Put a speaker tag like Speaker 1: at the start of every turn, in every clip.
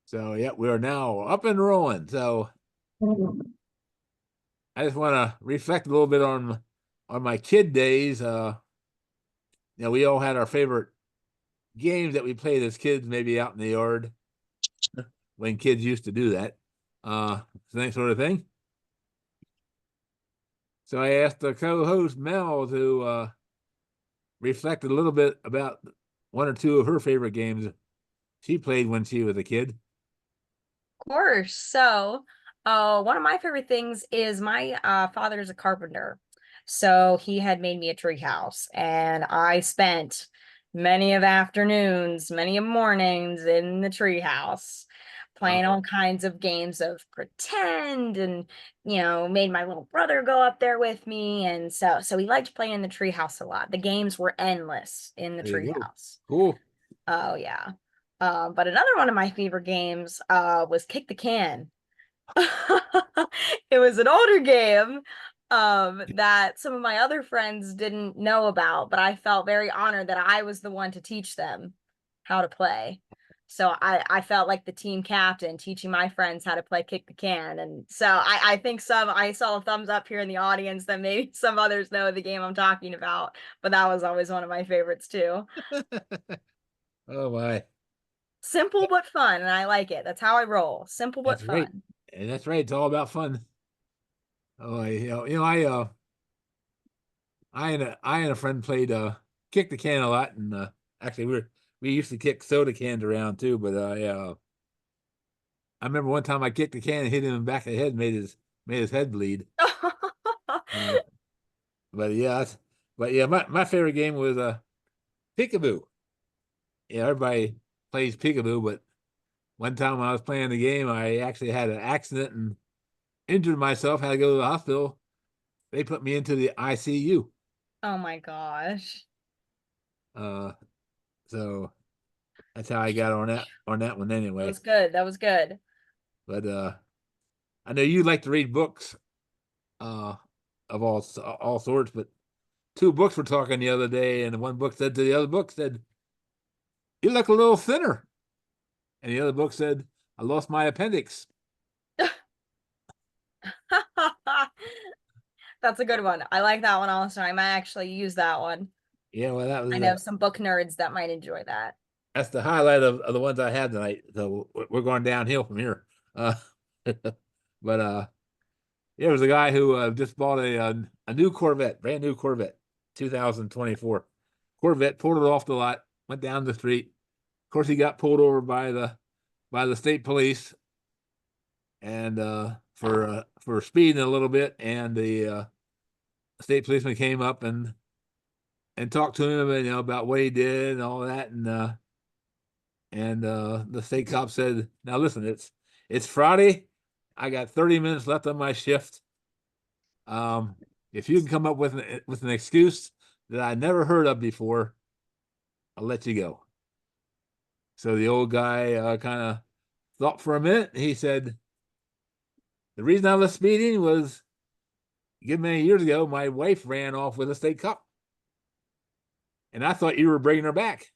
Speaker 1: So yeah, we are now up and rolling. So I just want to reflect a little bit on my kid days. We all had our favorite games that we played as kids, maybe out in the yard when kids used to do that. Uh, that sort of thing. So I asked the co-host Mel to reflect a little bit about one or two of her favorite games she played when she was a kid.
Speaker 2: Course. One of my favorite things is my father's a carpenter. So he had made me a tree house, and I spent many of afternoons, many of mornings in the tree house playing
Speaker 1: Oh,
Speaker 2: all kinds of games of pretend and made my little brother go up there with me. And so he liked playing in the tree house a lot. The games were endless in the
Speaker 1: there you
Speaker 2: tree
Speaker 1: go.
Speaker 2: house.
Speaker 1: Cool.
Speaker 2: Oh yeah. But another one of my favorite games was Kick the Can. It was an older game that some of my other friends didn't know about, but I felt very honored that I was the one to teach them how to play. So I felt like the team captain teaching my friends how to play Kick the Can. And so I think I saw a thumbs up here in the audience that maybe some others know the game I'm talking about, but that was always one of my favorites too.
Speaker 1: Oh my,
Speaker 2: Simple but fun, and I like it. That's how I roll. Simple but
Speaker 1: that's right.
Speaker 2: fun.
Speaker 1: And that's right. It's all about fun. Oh, I and a friend played kick the can a lot, and actually we used to kick soda cans around too. But I remember one time I kicked the can and hit him in the back of the head, and made his head bleed. Uh, but yeah, my favorite game was peekaboo. Yeah, everybody plays peekaboo, but one time when I was playing the game, I actually had an accident and injured myself. Had to go to the hospital. They put me into the ICU.
Speaker 2: Oh my gosh.
Speaker 1: Uh, so that's how I got on that one
Speaker 2: That
Speaker 1: anyway.
Speaker 2: was good. That was good.
Speaker 1: But I know you like to read books uh of all sorts, but two books were talking the other day, and one book said to the other book said, "You look a little thinner," and the other book said, "I lost my appendix."
Speaker 2: That's a good one. I like that one also. I might actually use that one.
Speaker 1: Yeah, well, that was
Speaker 2: I know some book nerds that might enjoy that.
Speaker 1: that's the highlight of the ones I had tonight. So we're going downhill from here. Uh, but there was a guy who just bought a new Corvette, brand new Corvette, 2024 Corvette. Pulled it off the lot, went down the street. Of course, he got pulled over by the state police and for speeding a little bit. And the state policeman came up and talked to him, and, about what he did and all that. And the state cop said, "Now listen, it's Friday. I got 30 minutes left on my shift. Um, if you can come up with an excuse that I never heard of before, I'll let you go." So the old guy kind of thought for a minute. He said, "The reason I was speeding was, good many years ago, my wife ran off with a state cop, and I thought you were bringing her back."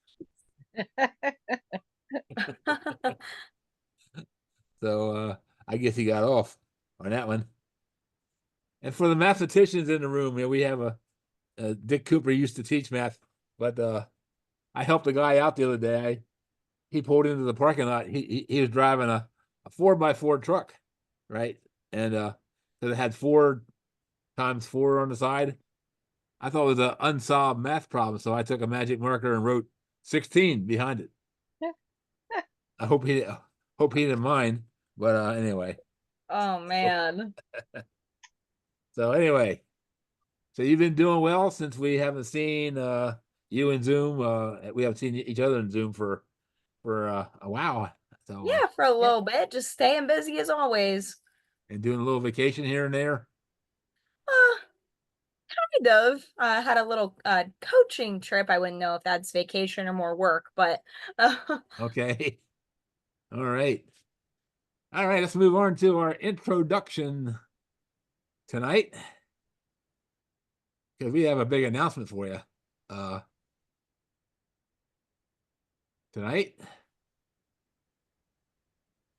Speaker 1: So I guess he got off on that one. And for the mathematicians in the room, we have Dick Cooper used to teach math, but I helped a guy out the other day. He pulled into the parking lot. He was driving a 4x4 truck, right? And so it had 4 times 4 on the side. I thought it was an unsolved math problem, so I took a magic marker and wrote 16 behind it. I hope he didn't mind, but anyway.
Speaker 2: Oh
Speaker 1: So,
Speaker 2: man.
Speaker 1: so anyway, so you've been doing well since we haven't seen you in Zoom. We haven't seen each other in Zoom for a while. So
Speaker 2: Yeah, for a
Speaker 1: yeah,
Speaker 2: little bit, just staying busy as always.
Speaker 1: and doing a little vacation here and there.
Speaker 2: Uh, kind of. I had a little coaching trip. I wouldn't know if that's vacation or more work, but
Speaker 1: Okay. All right. All right. Let's move on to our introduction tonight because we have a big announcement for you uh, tonight.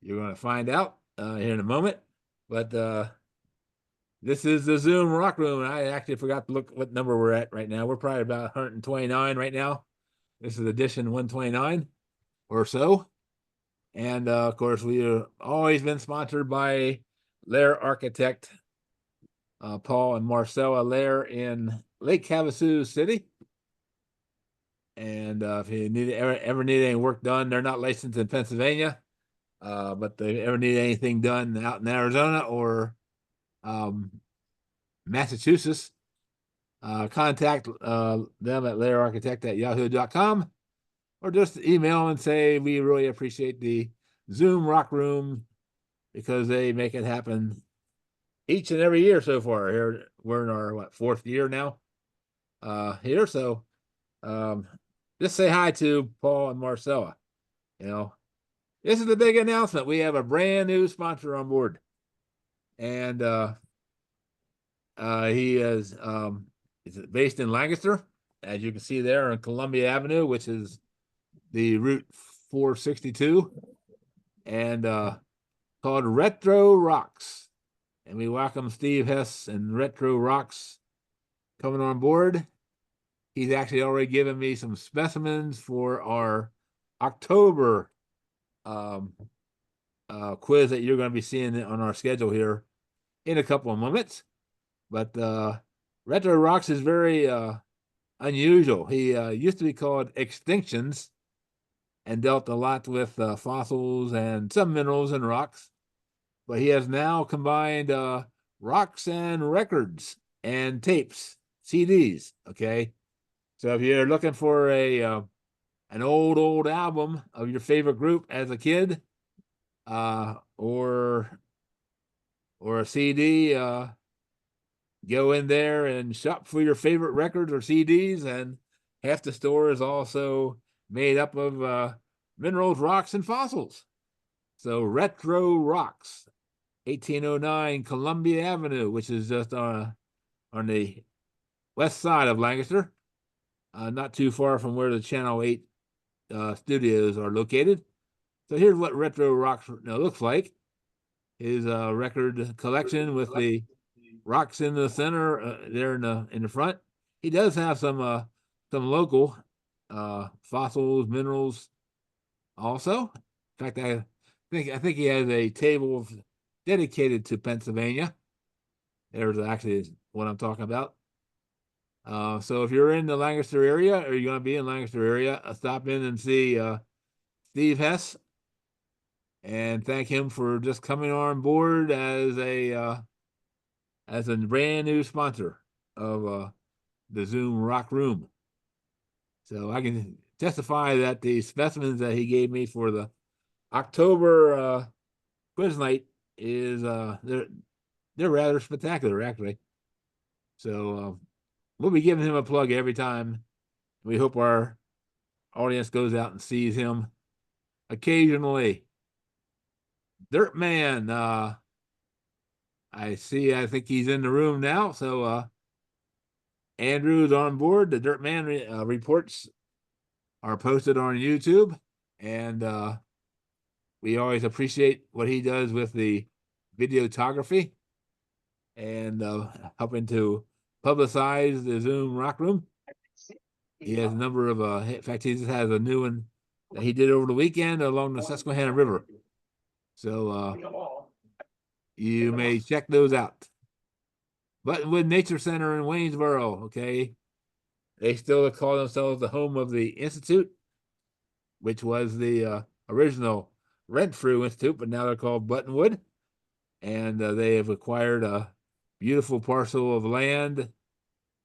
Speaker 1: You're going to find out here in a moment. But this is the Zoom Rock Room, and I actually forgot to look what number we're at right now. We're probably about 129 right now. This is edition 129 or so. And of course, we have always been sponsored by Lair Architect, Paul and Marcella Lair in Lake Havasu City. And if you ever need any work done, they're not licensed in Pennsylvania, but if they ever need anything done out in Arizona or um, Massachusetts, contact them at lairarchitect@yahoo.com, or just email them and say we really appreciate the Zoom Rock Room because they make it happen each and every year so far. Here we're in our fourth year now here, so just say hi to Paul and Marcella. You know, this is the big announcement. We have a brand new sponsor on board, and he is based in Lancaster, as you can see there on Columbia Avenue, which is the Route 462, and called Retro Rocks. And we welcome Steve Hess and Retro Rocks coming on board. He's actually already given me some specimens for our October quiz that you're going to be seeing on our schedule here in a couple of moments. But Retro Rocks is very unusual. He used to be called Extinctions and dealt a lot with fossils and some minerals and rocks. But he has now combined rocks and records and tapes, CDs. Okay, so if you're looking for a an old album of your favorite group as a kid, or a CD, go in there and shop for your favorite records or CDs, and half the store is also made up of minerals, rocks, and fossils. So Retro Rocks, 1809 Columbia Avenue, which is just on the west side of Lancaster, not too far from where the Channel 8 studios are located. So here's what Retro Rocks looks like. His record collection with the rocks in the center, there in the front. He does have some local fossils, minerals also. In fact, I think he has a table dedicated to Pennsylvania. There's actually what I'm talking about. So if you're in the Lancaster area, or you're going to be in Lancaster area, stop in and see Steve Hess, and thank him for just coming on board as a brand new sponsor of the Zoom Rock Room. So I can testify that the specimens that he gave me for the October quiz night is they're rather spectacular, actually. So we'll be giving him a plug every time. We hope our audience goes out and sees him occasionally. Dirt Man, I think he's in the room now. So Andrew's on board. The Dirt Man reports are posted on YouTube, and we always appreciate what he does with the videography and helping to publicize the Zoom Rock Room. He has a number of, in fact, he just has a new one that he did over the weekend along the Susquehanna River. So you may check those out. Buttonwood Nature Center in Waynesboro, okay, they still call themselves the home of the Institute, which was the original Renfrew Institute, but now they're called Buttonwood. And they have acquired a beautiful parcel of land.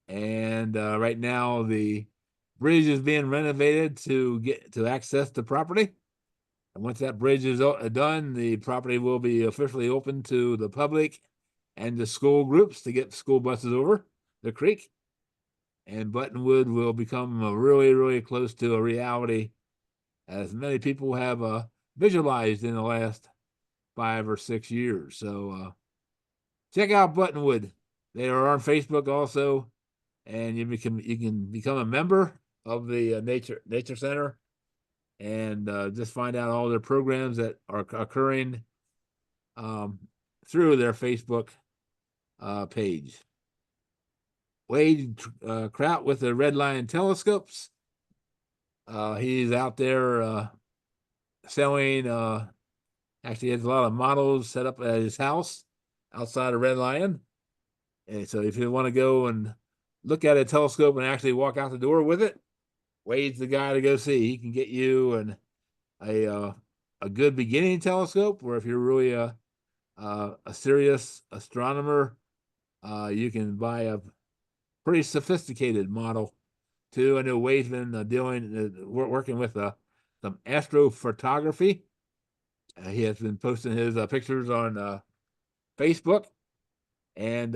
Speaker 1: And right now the bridge is being renovated to get to access the property. And once that bridge is done, the property will be officially open to the public and the school groups to get school buses over the creek. And Buttonwood will become really, really close to a reality, as many people have visualized in the last 5 or 6 years. So check out Buttonwood. They are on Facebook also, and you can become a member of the Nature Center and just find out all their programs that are occurring um, through their Facebook page. Wade Kraut with the Red Lion telescopes. He's out there selling. Actually, has a lot of models set up at his house outside of Red Lion. And so, if you want to go and look at a telescope and actually walk out the door with it, Wade's the guy to go see. He can get you a good beginning telescope, or if you're really a serious astronomer, you can buy a pretty sophisticated model too. I know Wade's been working with some astrophotography. He has been posting his pictures on Facebook, and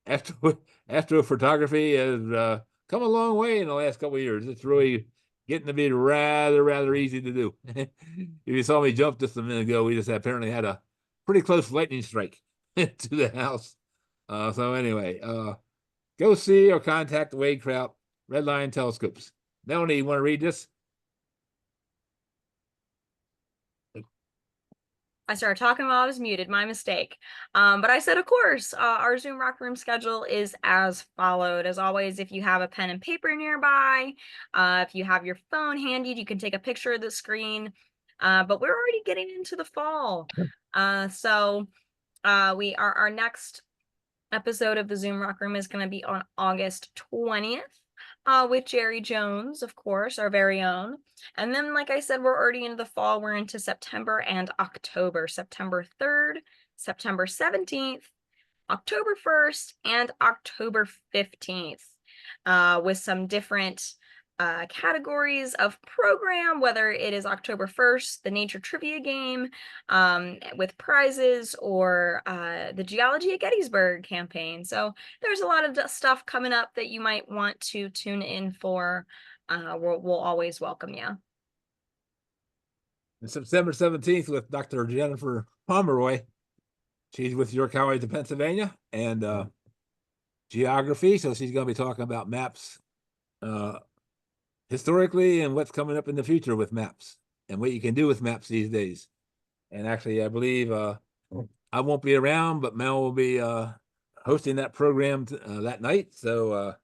Speaker 1: astro astrophotography has come a long way in the last couple of years. It's really getting to be rather easy to do. If you saw me jump just a minute ago, we just apparently had a pretty close lightning strike to the house. So anyway, go see or contact Wade Kraut, Red Lion Telescopes. Melanie, you want to read this?
Speaker 2: I started talking while I was muted, my mistake. But I said, of course, our Zoom Rock Room schedule is as followed. As always, if you have a pen and paper nearby, if you have your phone handy, you can take a picture of the screen. But we're already getting into the fall. So our next episode of the Zoom Rock Room is going to be on August 20th. With Jeri Jones, of course, our very own. And then, like I said, we're already into the fall. We're into September and October. September 3rd, September 17th, October 1st, and October 15th, with some different categories of program, whether it is October 1st, the nature trivia game with prizes, or the Geology at Gettysburg campaign. So there's a lot of stuff coming up that you might want to tune in for. We'll always welcome you.
Speaker 1: And September 17th with Dr. Jennifer Pomeroy. She's with York College of Pennsylvania and geography. So she's going to be talking about maps historically and what's coming up in the future with maps and what you can do with maps these days. And actually, I believe I won't be around, but Mel will be hosting that program that night. So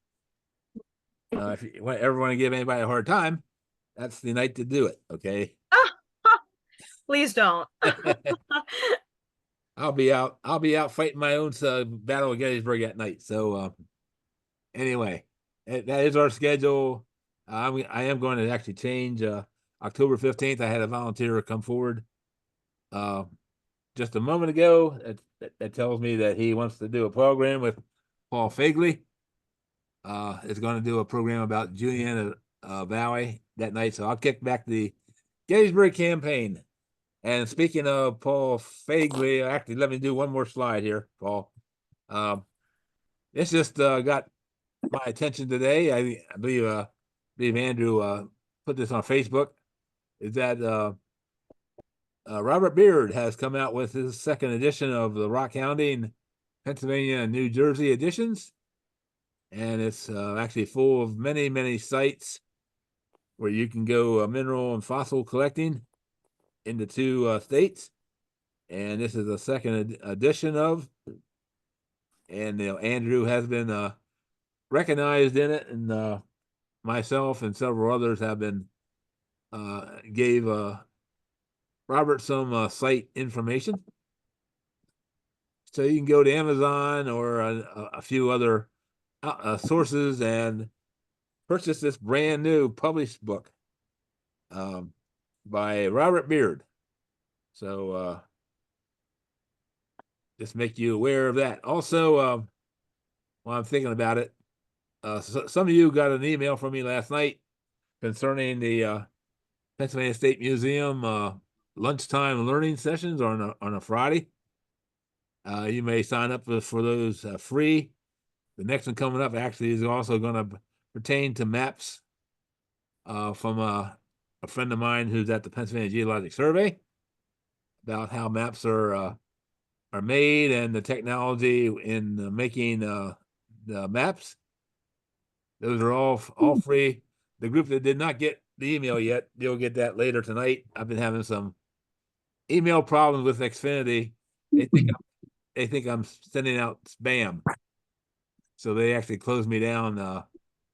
Speaker 1: if you ever want to give anybody a hard time, that's the night to do it. Okay.
Speaker 2: Please don't.
Speaker 1: I'll be out fighting my own battle of Gettysburg at night. So anyway, that is our schedule. I am going to actually change October 15th. I had a volunteer come forward just a moment ago that tells me that he wants to do a program with Paul Fagley. Is going to do a program about Juliana Valley that night. So I'll kick back the Gettysburg campaign. And speaking of Paul Fagley, actually, let me do one more slide here, Paul. This just got my attention today. I believe Andrew put this on Facebook. Is that Robert Beard has come out with his second edition of the Rock Hounding Pennsylvania and New Jersey editions. And it's actually full of many sites where you can go mineral and fossil collecting in the two states. And this is the second edition of, and Andrew has been recognized in it, and myself and several others have been gave Robert some site information. So you can go to Amazon or a few other sources and purchase this brand new published book by Robert Beard. So just make you aware of that. Also, while I'm thinking about it, some of you got an email from me last night concerning the Pennsylvania State Museum lunchtime learning sessions on a Friday. You may sign up for those free. The next one coming up actually is also going to pertain to maps from a friend of mine who's at the Pennsylvania Geologic Survey about how maps are made and the technology in making the maps. Those are all free. the group that did not get the email yet, they'll get that later tonight. I've been having some email problems with Xfinity. They think they think I'm sending out spam, so they actually close me down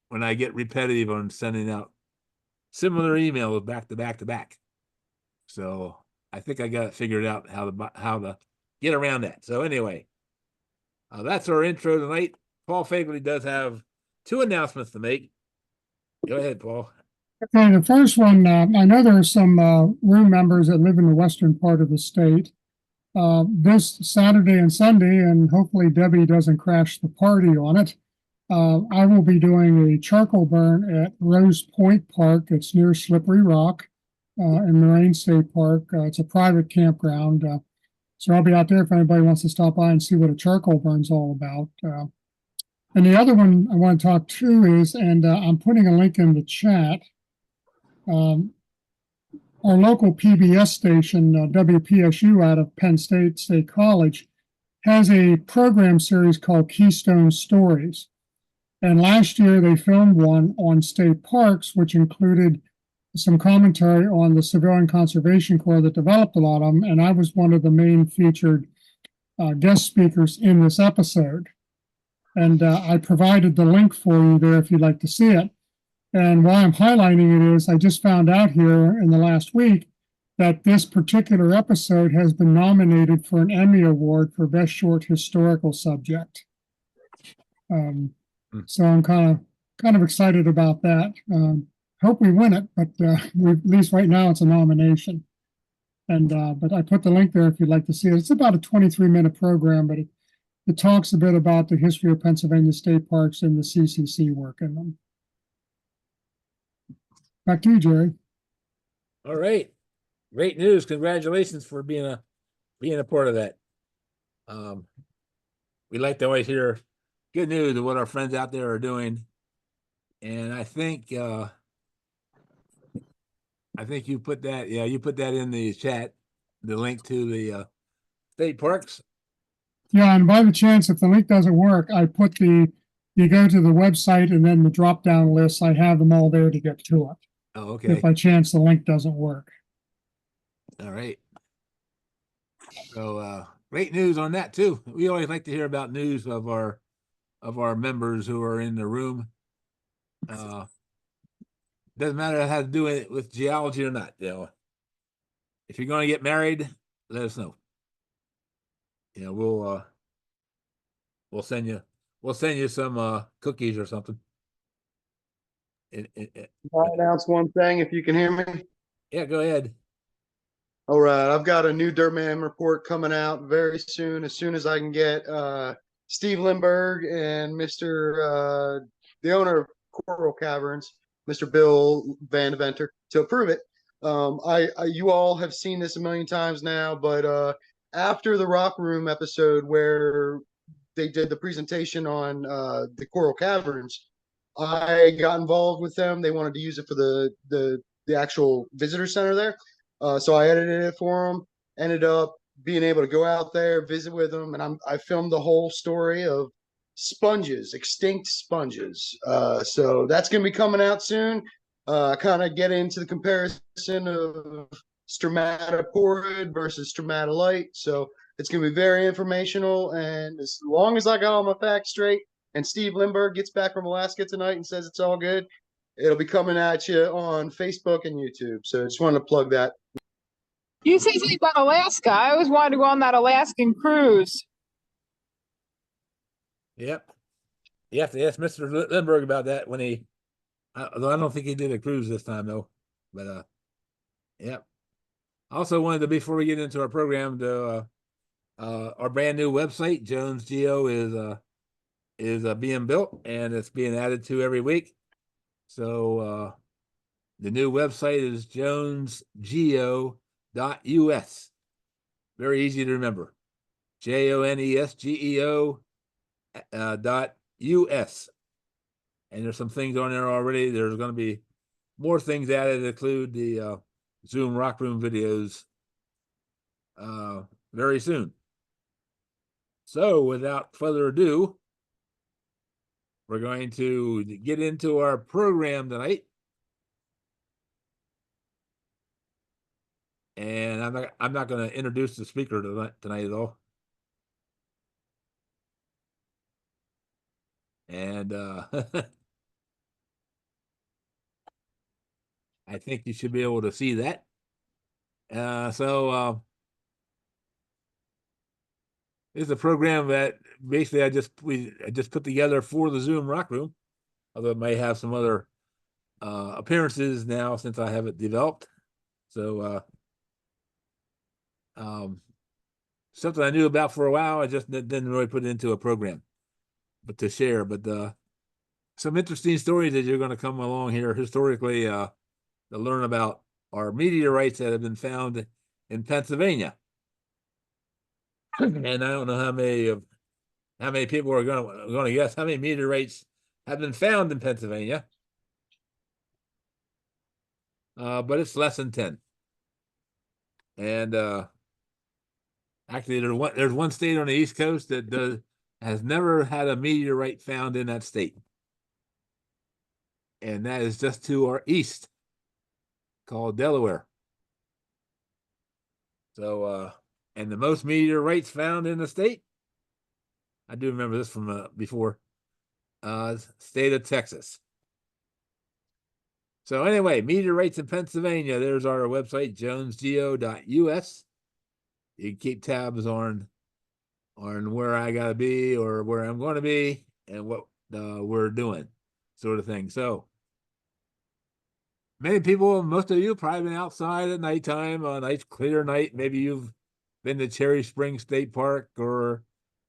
Speaker 1: when I get repetitive on sending out similar emails back to back to back. So I think I got it figured out how to get around that. So anyway, that's our intro tonight. Paul Fagley does have two announcements to make. Go ahead, Paul.
Speaker 3: Okay, the first one, I know there are some room members that live in the western part of the state. This Saturday and Sunday, and hopefully Debbie doesn't crash the party on it, I will be doing a charcoal burn at Rose Point Park. It's near Slippery Rock in Moraine State Park. It's a private campground. So I'll be out there if anybody wants to stop by and see what a charcoal burn's all about. And the other one I want to talk to is, and I'm putting a link in the chat, our local PBS station, WPSU out of Penn State College, has a program series called Keystone Stories. And last year they filmed one on state parks, which included some commentary on the Civilian Conservation Corps that developed a lot of them. And I was one of the main featured guest speakers in this episode. And I provided the link for you there if you'd like to see it. And why I'm highlighting it is I just found out here in the last week that this particular episode has been nominated for an Emmy Award for Best Short Historical Subject. So I'm kind of excited about that. Hope we win it, but at least right now it's a nomination. And but I put the link there if you'd like to see it. It's about a 23-minute program, but it talks a bit about the history of Pennsylvania state parks and the CCC work in them. Back to you, Jerry.
Speaker 1: All right. Great news. Congratulations for being a part of that. We like to always hear good news of what our friends out there are doing. And I think you put that, you put that in the chat, the link to the state parks.
Speaker 3: Yeah, and by the chance, if the link doesn't work, I put you go to the website and then the drop-down list, I have them all there to get to it.
Speaker 1: Oh, okay.
Speaker 3: If by chance the link doesn't work.
Speaker 1: All right. So great news on that too. We always like to hear about news of our members who are in the room. Doesn't matter how to do it with geology or not. If you're going to get married, let us know. We'll send you some cookies or something.
Speaker 4: I'll announce one thing if you can hear me.
Speaker 1: Yeah, go ahead.
Speaker 4: All right, I've got a new Dirtman report coming out very soon. As soon as I can get Steve Lindbergh and Mr. The owner of Coral Caverns, Mr. Bill Van Deventer, to approve it. You all have seen this a million times now, but after the Rock Room episode where they did the presentation on the Coral Caverns, I got involved with them. They wanted to use it for the actual visitor center there. So I edited it for them, ended up being able to go out there, visit with them, and I filmed the whole story of sponges, extinct sponges. So that's going to be coming out soon. Kind of get into the comparison of stromatoporoid versus stromatolite. So it's going to be very informational, and as long as I got all my facts straight and Steve Lindbergh gets back from Alaska tonight and says it's all good, it'll be coming at you on Facebook and YouTube. So I just wanted to plug that.
Speaker 5: You say something about Alaska. I always wanted to go on that Alaskan cruise.
Speaker 1: Yep. You have to ask Mr. Lindbergh about that when although I don't think he did a cruise this time though. But yep. Also wanted to, before we get into our program, our brand new website, Jones Geo, is being built and it's being added to every week. So the new website is jonesgeo.us. Very easy to remember. JONESGEO .us. And there's some things on there already. There's going to be more things added, include the Zoom Rock Room videos very soon. So without further ado, we're going to get into our program tonight. And I'm not going to introduce the speaker tonight at all. And I think you should be able to see that. This is a program that basically I just put together for the Zoom Rock Room, although it may have some other appearances now since I have it developed. So something I knew about for a while, I just didn't really put it into a program, but to share. But some interesting stories that you're going to come along here historically to learn about are meteorites that have been found in Pennsylvania. And I don't know how many people are going to guess how many meteorites have been found in Pennsylvania. But it's less than 10. And actually, there's one state on the East Coast that has never had a meteorite found in that state, and that is just to our east, called Delaware. So, and the most meteorites found in the state, I do remember this from before, state of Texas. So anyway, meteorites in Pennsylvania. There's our website, jonesgeo.us. You can keep tabs on where I gotta be or where I'm going to be and what we're doing, sort of thing. So many people, most of you, probably been outside at nighttime, a nice clear night. Maybe you've been to Cherry Springs State Park or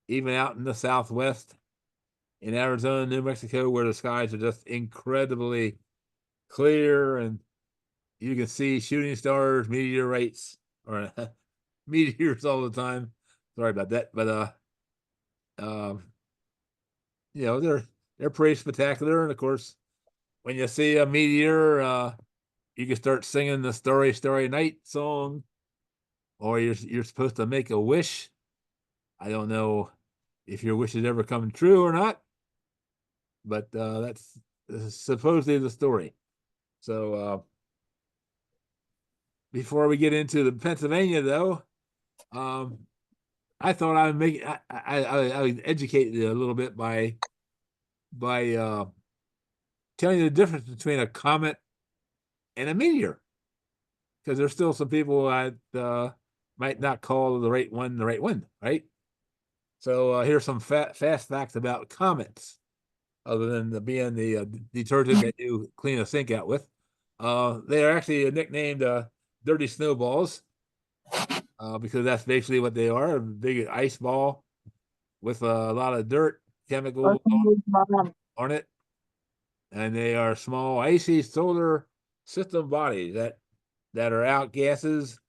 Speaker 1: even out in the Southwest in Arizona, New Mexico, where the skies are just incredibly clear and you can see shooting stars, meteorites, or meteors all the time. Sorry about that, but um, they're pretty spectacular. And of course, when you see a meteor, you can start singing the Starry Starry Night song, or you're supposed to make a wish. I don't know if your wishes ever come true or not, but that's supposedly the story. So before we get into the Pennsylvania, though, I thought I would make I would educate you a little bit by telling you the difference between a comet and a meteor, because there's still some people that might not call the right one, right? So here's some fast facts about comets, other than being the detergent that you clean a sink out with. They are actually nicknamed dirty snowballs because that's basically what they are, a big ice ball with a lot of dirt, chemicals on it. And they are small, icy solar system bodies that are out gases,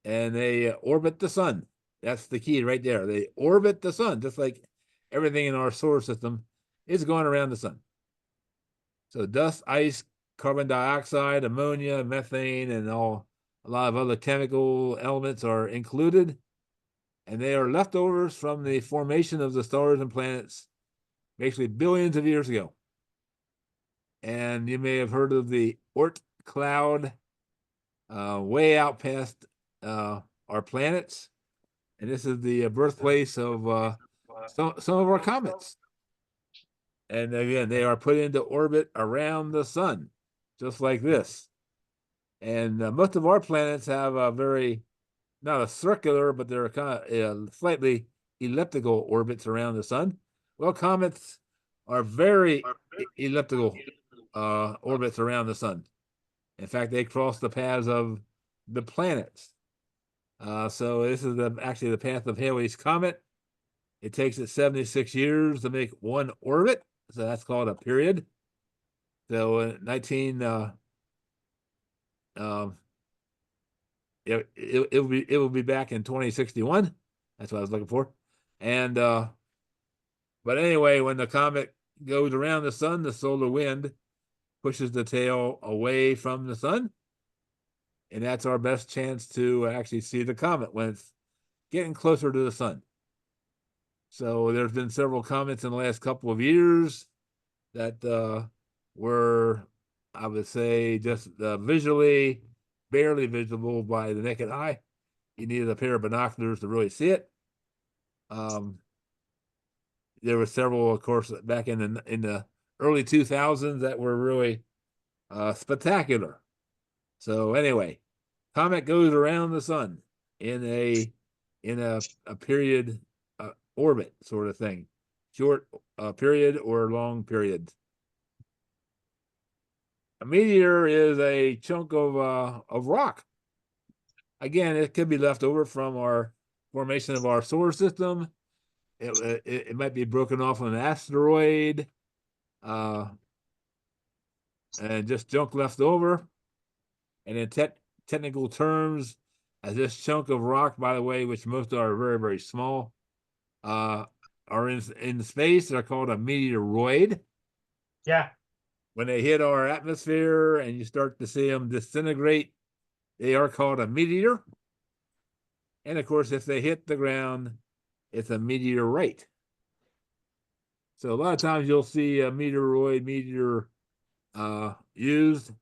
Speaker 1: and they orbit the sun. That's the key right there. They orbit the sun, just like everything in our solar system is going around the sun. So dust, ice, carbon dioxide, ammonia, methane, and a lot of other chemical elements are included. And they are leftovers from the formation of the stars and planets basically billions of years ago. And you may have heard of the Oort cloud, way out past our planets. And this is the birthplace of some of our comets. And again, they are put into orbit around the sun, just like this. And most of our planets have a not a circular, but they're kind of slightly elliptical orbits around the sun. Well, comets are very elliptical orbits around the sun. In fact, they cross the paths of the planets. So this is actually the path of Halley's Comet. It takes it 76 years to make one orbit, so that's called a period. So in 19, it will be back in 2061. That's what I was looking for. And but anyway, when the comet goes around the sun, the solar wind pushes the tail away from the sun, and that's our best chance to actually see the comet when it's getting closer to the sun. So there's been several comets in the last couple of years that were, I would say, just visually barely visible by the naked eye. You needed a pair of binoculars to really see it. There were several, of course, back in the early 2000s that were really spectacular. So anyway, comet goes around the sun in a period orbit sort of thing, short period or long period. A meteor is a chunk of rock. Again, it could be left over from our formation of our solar system. It might be broken off on an asteroid, and just junk left over. And in technical terms, as this chunk of rock, by the way, which most are very, very small, are in space, they're called a meteoroid.
Speaker 6: Yeah.
Speaker 1: When they hit our atmosphere and you start to see them disintegrate, they are called a meteor. And of course, if they hit the ground, it's a meteorite. So a lot of times you'll see a meteor used.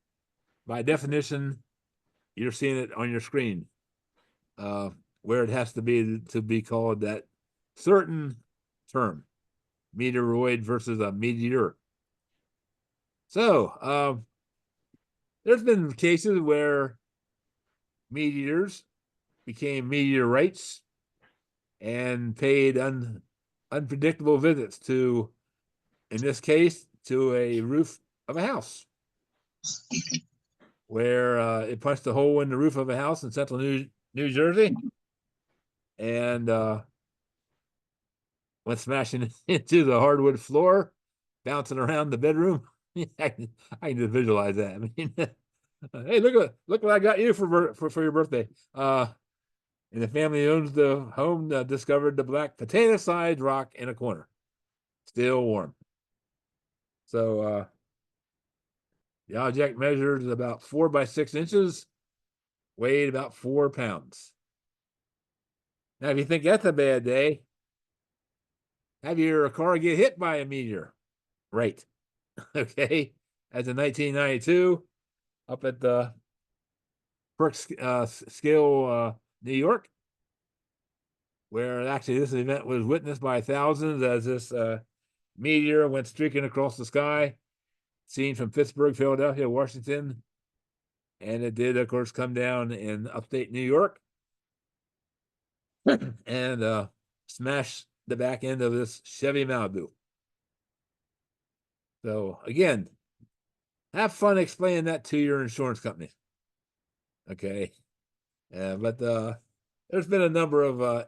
Speaker 1: By definition, you're seeing it on your screen, where it has to be called that certain term, meteoroid versus a meteor. So there's been cases where meteors became meteorites and paid unpredictable visits to, in this case, to a roof of a house, where it punched a hole in the roof of a house in central New Jersey and went smashing into the hardwood floor, bouncing around the bedroom. I can just visualize that. I mean, hey, look what I got you for your birthday. And the family who owns the home discovered the black potato-sized rock in a corner, still warm. So the object measured about 4 by 6 inches, weighed about 4 pounds. Now, if you think that's a bad day, have your car get hit by a meteor. Right. Okay. As in 1992, up at the Perk Scale, New York, where actually this event was witnessed by thousands as this meteor went streaking across the sky, seen from Pittsburgh, Philadelphia, Washington. And it did, of course, come down in upstate New York and smash the back end of this Chevy Malibu. So again, have fun explaining that to your insurance company. Okay. But there's been a number of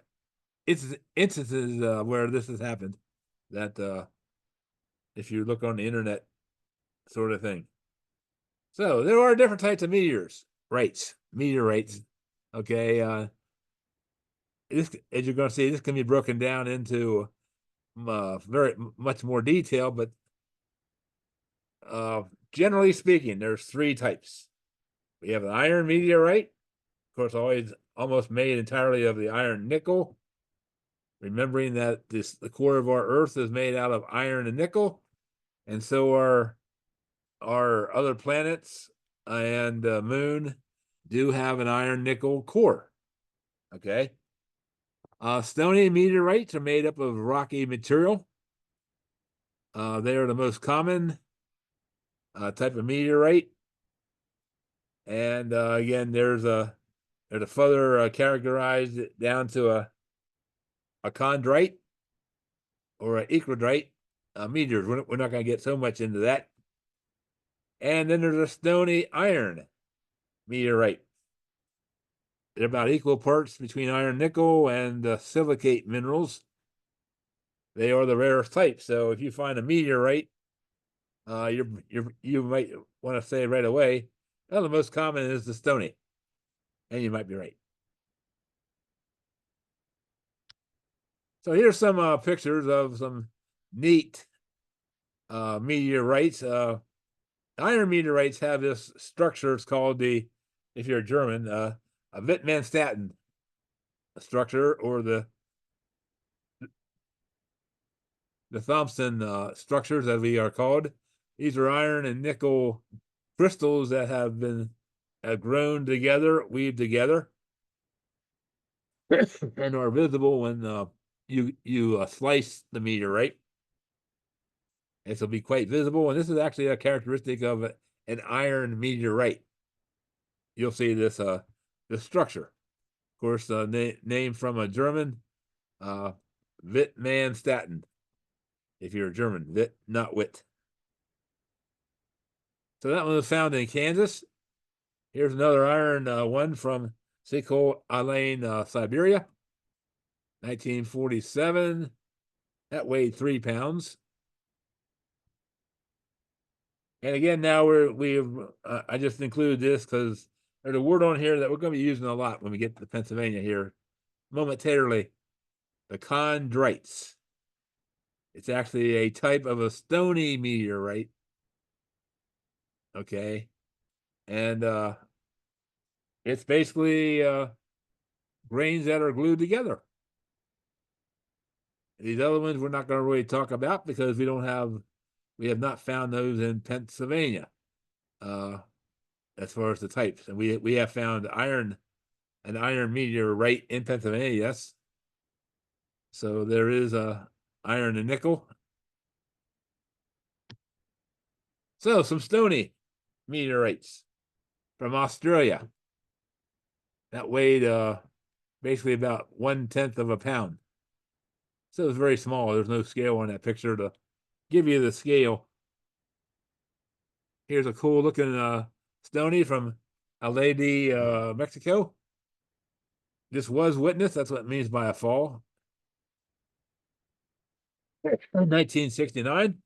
Speaker 1: instances where this has happened that if you look on the internet sort of thing. So there are different types of meteorites. Okay. This, as you're going to see, this can be broken down into very much more detail, but generally speaking, there's 3 types. We have an iron meteorite, of course, almost made entirely of the iron nickel. Remembering that the core of our Earth is made out of iron and nickel, and so are our other planets and moon do have an iron nickel core. Okay. Stony meteorites are made up of rocky material. They are the most common type of meteorite. And again, there's a further characterized down to a chondrite or an ecrodite meteors. We're not going to get so much into that. And then there's a stony iron meteorite. They're about equal parts between iron nickel and silicate minerals. They are the rarest type. So if you find a meteorite, you might want to say right away, well, the most common is the stony. And you might be right. So here's some pictures of some neat meteorites. Iron meteorites have this structure. It's called if you're German, a Wittmann-Statten structure, or the Thomson structures, as we are called. These are iron and nickel crystals that have been grown together, weaved together, and are visible when you slice the meteorite. This will be quite visible, and this is actually a characteristic of an iron meteorite. You'll see this structure. Of course, name from a German, Wittmannstatten. If you're a German, Witt, not Wit. So that one was found in Kansas. Here's another iron one from Sakhalin, Siberia, 1947. That weighed 3 pounds. And again, now I just included this because there's a word on here that we're going to be using a lot when we get to Pennsylvania here momentarily. The chondrites. It's actually a type of a stony meteorite. Okay. And it's basically grains that are glued together. These other ones we're not going to really talk about because we have not found those in Pennsylvania as far as the types. And we have found an iron meteorite in Pennsylvania, yes. So there is iron and nickel. So some stony meteorites from Australia that weighed basically about 1/10 of a pound. So it's very small. There's no scale on that picture to give you the scale. Here's a cool looking stony from Lady, Mexico. This was witnessed. That's what it means by a fall. 1969.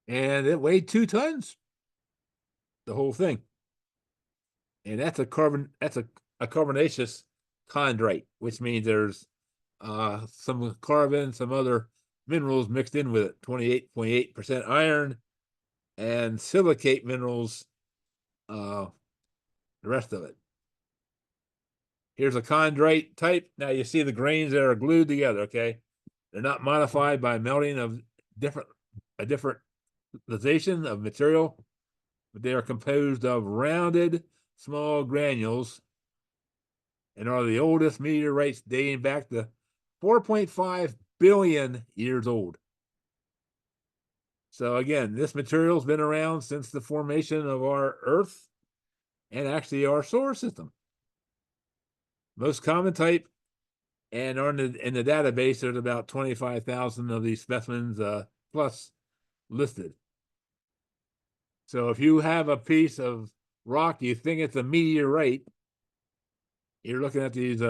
Speaker 1: And it weighed 2 tons. The whole thing. And that's a carbonaceous chondrite, which means there's some carbon, some other minerals mixed in with it. 28.8% iron and silicate minerals, the rest of it. Here's a chondrite type. Now you see the grains that are glued together, okay? They're not modified by melting of a differentization of material, but they are composed of rounded small granules and are the oldest meteorites dating back to 4.5 billion years old. So again, this material's been around since the formation of our Earth and actually our solar system. Most common type, and in the database, there's about 25,000 of these specimens plus listed. So if you have a piece of rock, you think it's a meteorite, you're looking at these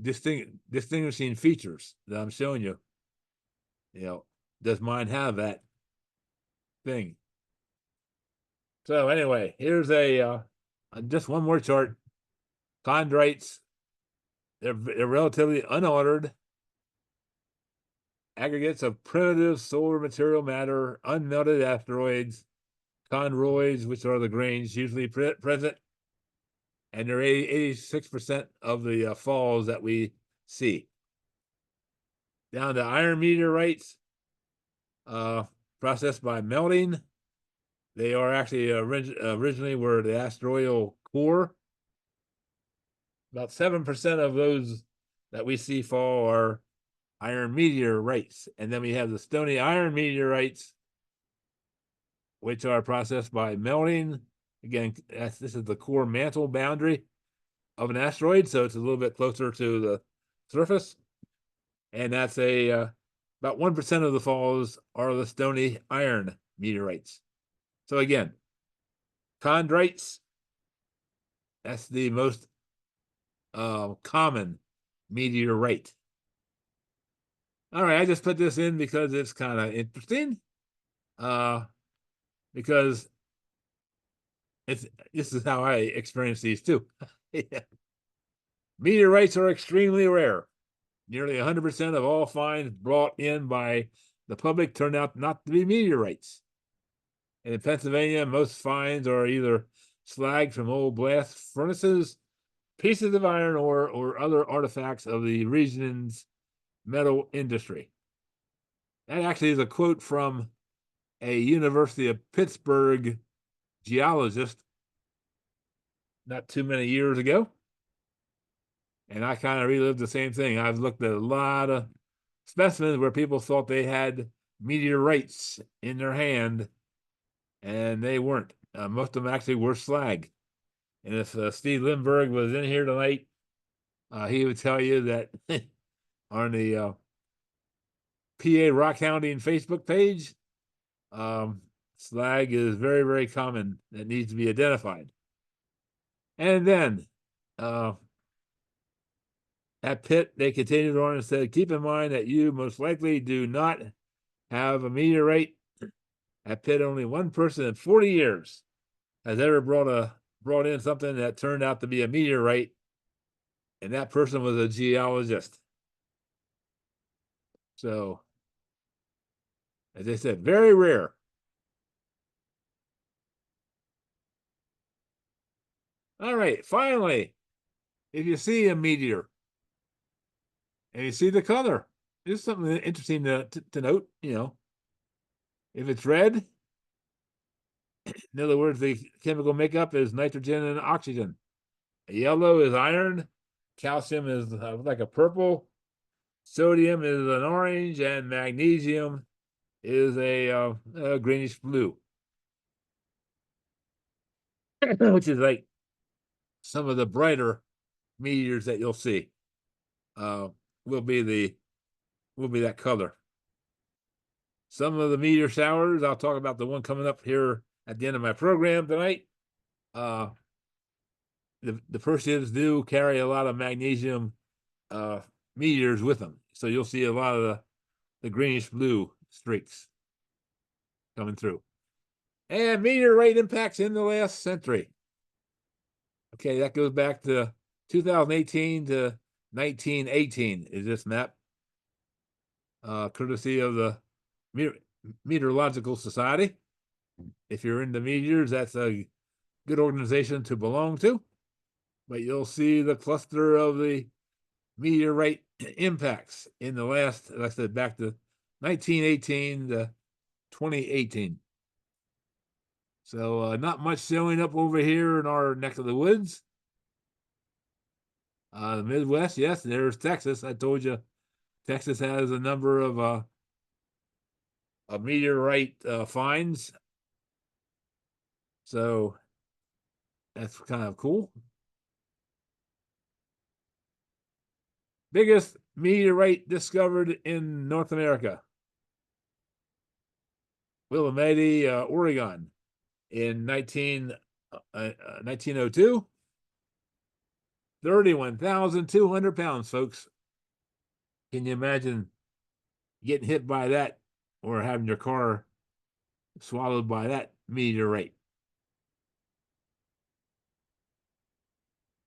Speaker 1: distinguishing features that I'm showing you. Does mine have that thing? So anyway, here's just one more chart. Chondrites, they're relatively unordered aggregates of primitive solar material matter, unmelted asteroids, chondroids, which are the grains usually present, and they're 86% of the falls that we see. Down to iron meteorites, processed by melting. They are actually originally were the asteroidal core. About 7% of those that we see fall are iron meteorites. And then we have the stony iron meteorites, which are processed by melting. Again, this is the core mantle boundary of an asteroid, so it's a little bit closer to the surface. And that's about 1% of the falls are the stony iron meteorites. So again, chondrites, that's the most common meteorite. All right, I just put this in because it's kind of interesting. Because this is how I experience these too. Yeah. Meteorites are extremely rare. Nearly 100% of all finds brought in by the public turn out not to be meteorites. And in Pennsylvania, most finds are either slag from old blast furnaces, pieces of iron, or other artifacts of the region's metal industry. That actually is a quote from a University of Pittsburgh geologist not too many years ago. And I kind of relived the same thing. I've looked at a lot of specimens where people thought they had meteorites in their hand, and they weren't. Most of them actually were slag. And if Steve Lindbergh was in here tonight, he would tell you that on the PA Rock Hounding Facebook page, slag is very, very common that needs to be identified. And then at Pitt, they continued on and said, keep in mind that you most likely do not have a meteorite. At Pitt, only one person in 40 years has ever brought in something that turned out to be a meteorite, and that person was a geologist. So, as I said, very rare. All right, finally, if you see a meteor and you see the color, there's something interesting to note. You know, if it's red, in other words, the chemical makeup is nitrogen and oxygen. Yellow is iron, calcium is like a purple, sodium is an orange, and magnesium is a greenish blue, which is like some of the brighter meteors that you'll see. Will be that color. Some of the meteor showers, I'll talk about the one coming up here at the end of my program tonight. The Perseids do carry a lot of magnesium meteors with them, so you'll see a lot of the greenish blue streaks coming through. And meteorite impacts in the last century. Okay, that goes back to 2018 to 1918 is this map, courtesy of the Meteorological Society. If you're into meteors, that's a good organization to belong to. But you'll see the cluster of the meteorite impacts in the last, like I said, back to 1918 to 2018. So not much showing up over here in our neck of the woods. The Midwest, yes, there's Texas. I told you Texas has a number of meteorite finds. So that's kind of cool. Biggest meteorite discovered in North America. Willamette, Oregon in 1902. 31,200 pounds, folks. Can you imagine getting hit by that or having your car swallowed by that meteorite?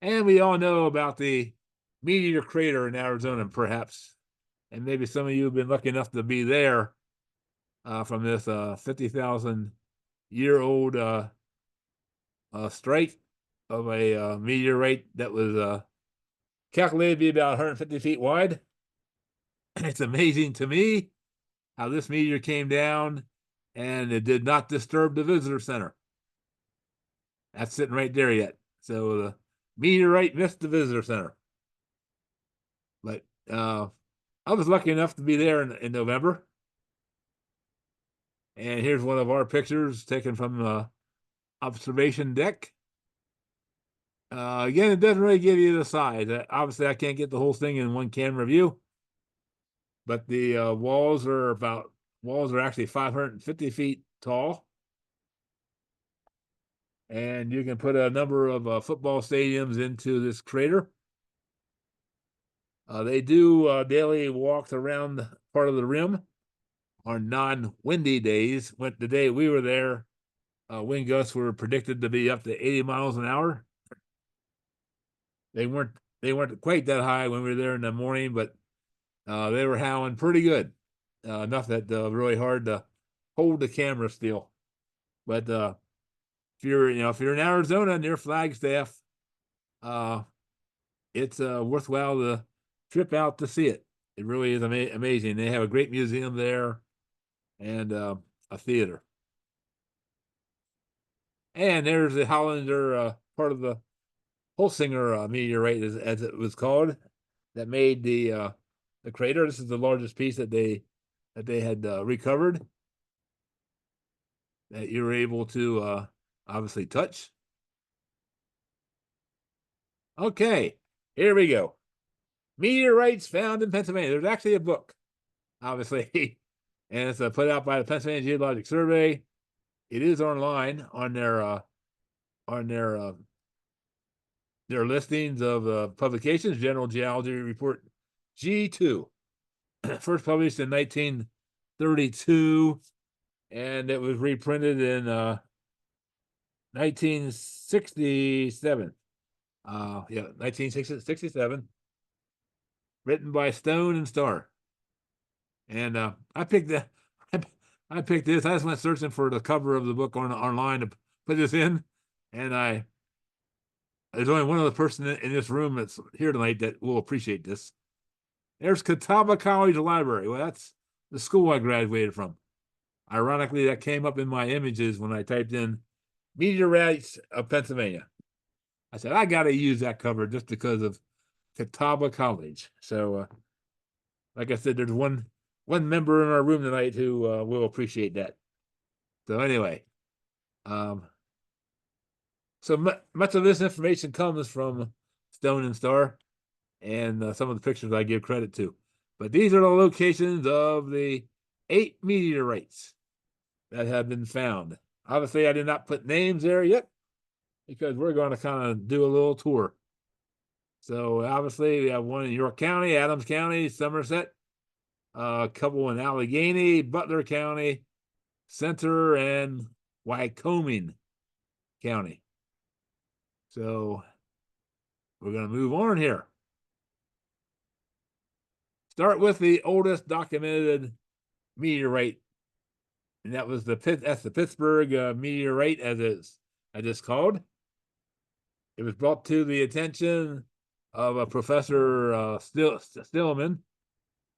Speaker 1: And we all know about the meteor crater in Arizona, perhaps. And maybe some of you have been lucky enough to be there from this 50,000-year-old strike of a meteorite that was calculated to be about 150 feet wide. It's amazing to me how this meteor came down and it did not disturb the visitor center. That's sitting right there yet. So the meteorite missed the visitor center. But I was lucky enough to be there in November. And here's one of our pictures taken from the observation deck. Again, it doesn't really give you the size. Obviously, I can't get the whole thing in one camera view. But the walls are actually 550 feet tall. And you can put a number of football stadiums into this crater. They do daily walks around part of the rim on non-windy days. The day we were there, wind gusts were predicted to be up to 80 miles an hour. They weren't quite that high when we were there in the morning, but they were howling pretty good. Enough that really hard to hold the camera still. But if you're in Arizona near Flagstaff, it's worthwhile to trip out to see it. It really is amazing. They have a great museum there and a theater. And there's the Hollander part of the Holsinger meteorite, as it was called, that made the crater. This is the largest piece that they had recovered that you were able to obviously touch. Okay, here we go. Meteorites found in Pennsylvania. There's actually a book, obviously, and it's put out by the Pennsylvania Geologic Survey. It is online on their listings of publications. General Geology Report G2, first published in 1932, and it was reprinted in 1967. 1967. Written by Stone and Starr. And I picked that. I picked this. I just went searching for the cover of the book online to put this in, and there's only one other person in this room that's here tonight that will appreciate this. There's Catawba College Library. Well, that's the school I graduated from. Ironically, that came up in my images when I typed in Meteorites of Pennsylvania. I said, I got to use that cover just because of Catawba College. So, like I said, there's one member in our room tonight who will appreciate that. So anyway, so much of this information comes from Stone and Star, and some of the pictures I give credit to. But these are the locations of the 8 meteorites that have been found. Obviously, I did not put names there yet because we're going to kind of do a little tour. So obviously, we have one in York County, Adams County, Somerset, a couple in Allegheny, Butler County, Center, and Wycoming County. So we're going to move on here. Start with the oldest documented meteorite, and that's the Pittsburgh meteorite, as it's called. It was brought to the attention of a Professor Stillman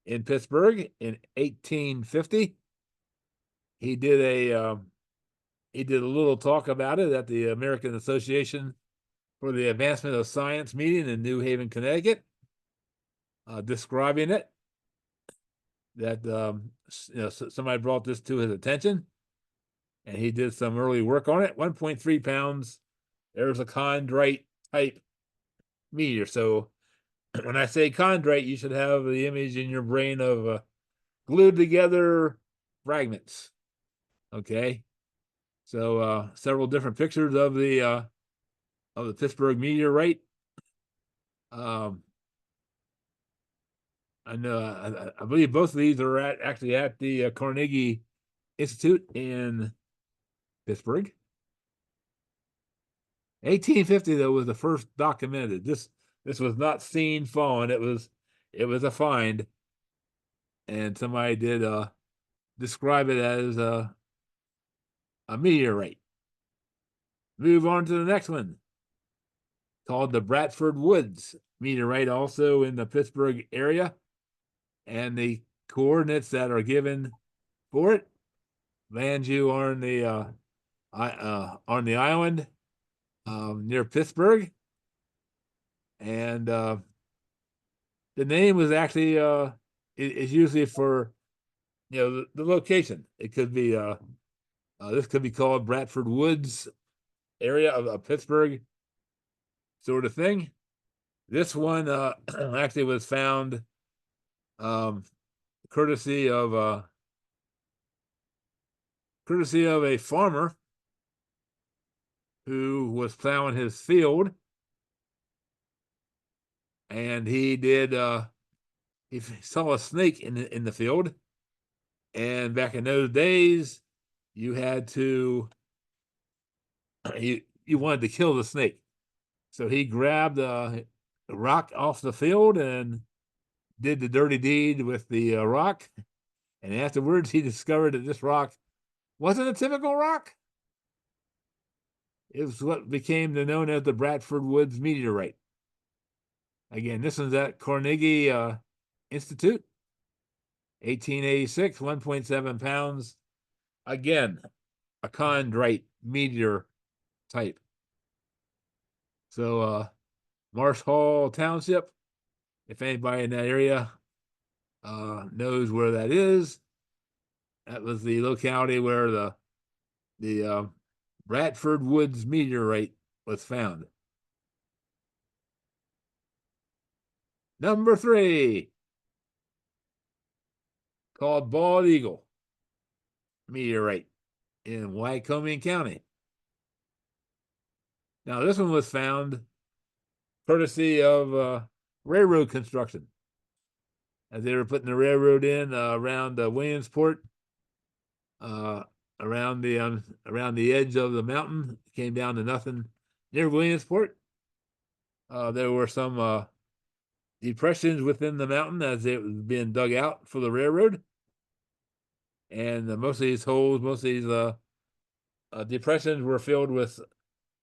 Speaker 1: in Pittsburgh in 1850. He did a little talk about it at the American Association for the Advancement of Science meeting in New Haven, Connecticut, describing it. That somebody brought this to his attention, and he did some early work on it. 1.3 pounds. There's a chondrite type meteor. So when I say chondrite, you should have the image in your brain of glued together fragments. Okay, so several different pictures of the Pittsburgh meteorite. I know. I believe both of these are actually at the Carnegie Institute in Pittsburgh. 1850 though was the first documented. This was not seen falling. It was a find, and somebody did describe it as a meteorite. Move on to the next one, called the Bradford Woods meteorite, also in the Pittsburgh area. And the coordinates that are given for it land you on the island near Pittsburgh, and the name was actually is usually for the location. It could be this could be called Bradford Woods area of Pittsburgh, sort of thing. This one actually was found courtesy of a farmer who was plowing his field, and he saw a snake in the field. And back in those days, you had to you wanted to kill the snake, so he grabbed a rock off the field and did the dirty deed with the rock. And afterwards, he discovered that this rock wasn't a typical rock. It was what became known as the Bradford Woods meteorite. Again, this one's at Carnegie Institute, 1886, 1.7 pounds. Again, a chondrite meteor type. So Marsh Hall Township. If anybody in that area knows where that is, that was the locality where the Bradford Woods meteorite was found. Number 3, called Bald Eagle meteorite in Wyoming County. Now, this one was found courtesy of railroad construction. As they were putting the railroad in around Williamsport, around the edge of the mountain, came down to nothing near Williamsport. There were some depressions within the mountain as it was being dug out for the railroad. And most of these holes, most of these depressions were filled with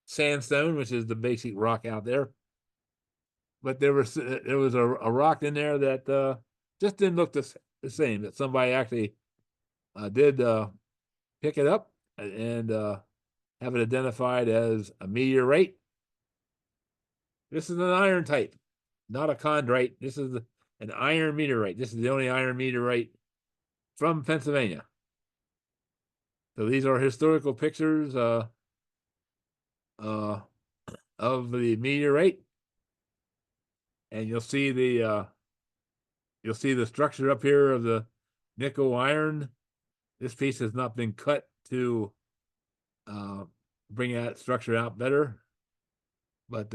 Speaker 1: sandstone, which is the basic rock out there. But there was a rock in there that just didn't look the same. That somebody actually did pick it up and have it identified as a meteorite. This is an iron type, not a chondrite. This is an iron meteorite. This is the only iron meteorite from Pennsylvania. So these are historical pictures of the meteorite, and you'll see the structure up here of the nickel iron. This piece has not been cut to bring that structure out better, but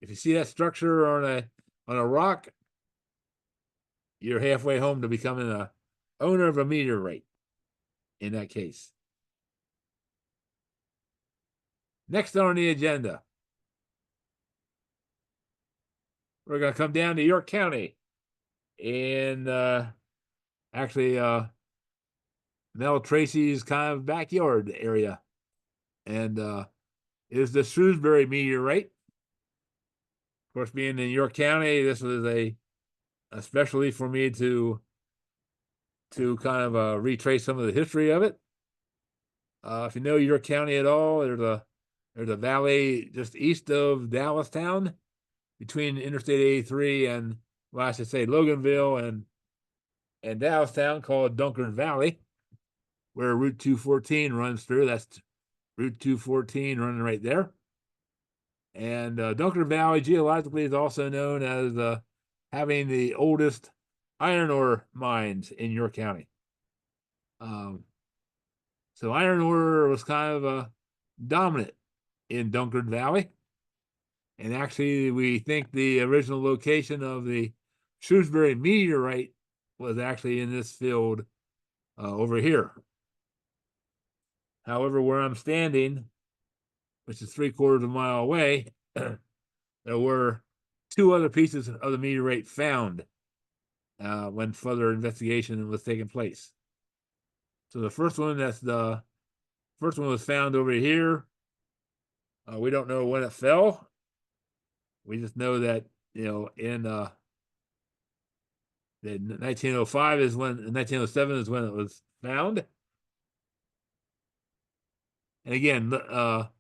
Speaker 1: if you see that structure on a rock, you're halfway home to becoming a owner of a meteorite in that case. Next on the agenda, we're going to come down to York County and actually Mel Tracy's kind of backyard area. And is the Shrewsbury meteorite. Of course, being in York County, this was a especially for me to kind of retrace some of the history of it. If you know York County at all, there's a valley just east of Dallastown between Interstate 83 and, well, I should say Loganville and Dallastown, called Dunkard Valley, where Route 214 runs through. That's Route 214 running right there. And Dunkard Valley geologically is also known as having the oldest iron ore mines in York County. So iron ore was kind of dominant in Dunkard Valley. And actually, we think the original location of the Shrewsbury meteorite was actually in this field over here. However, where I'm standing, which is 3/4 of a mile away, there were 2 other pieces of the meteorite found when further investigation was taking place. So the first one was found over here. We don't know when it fell. We just know that, in 1907 is when it was found. And again, a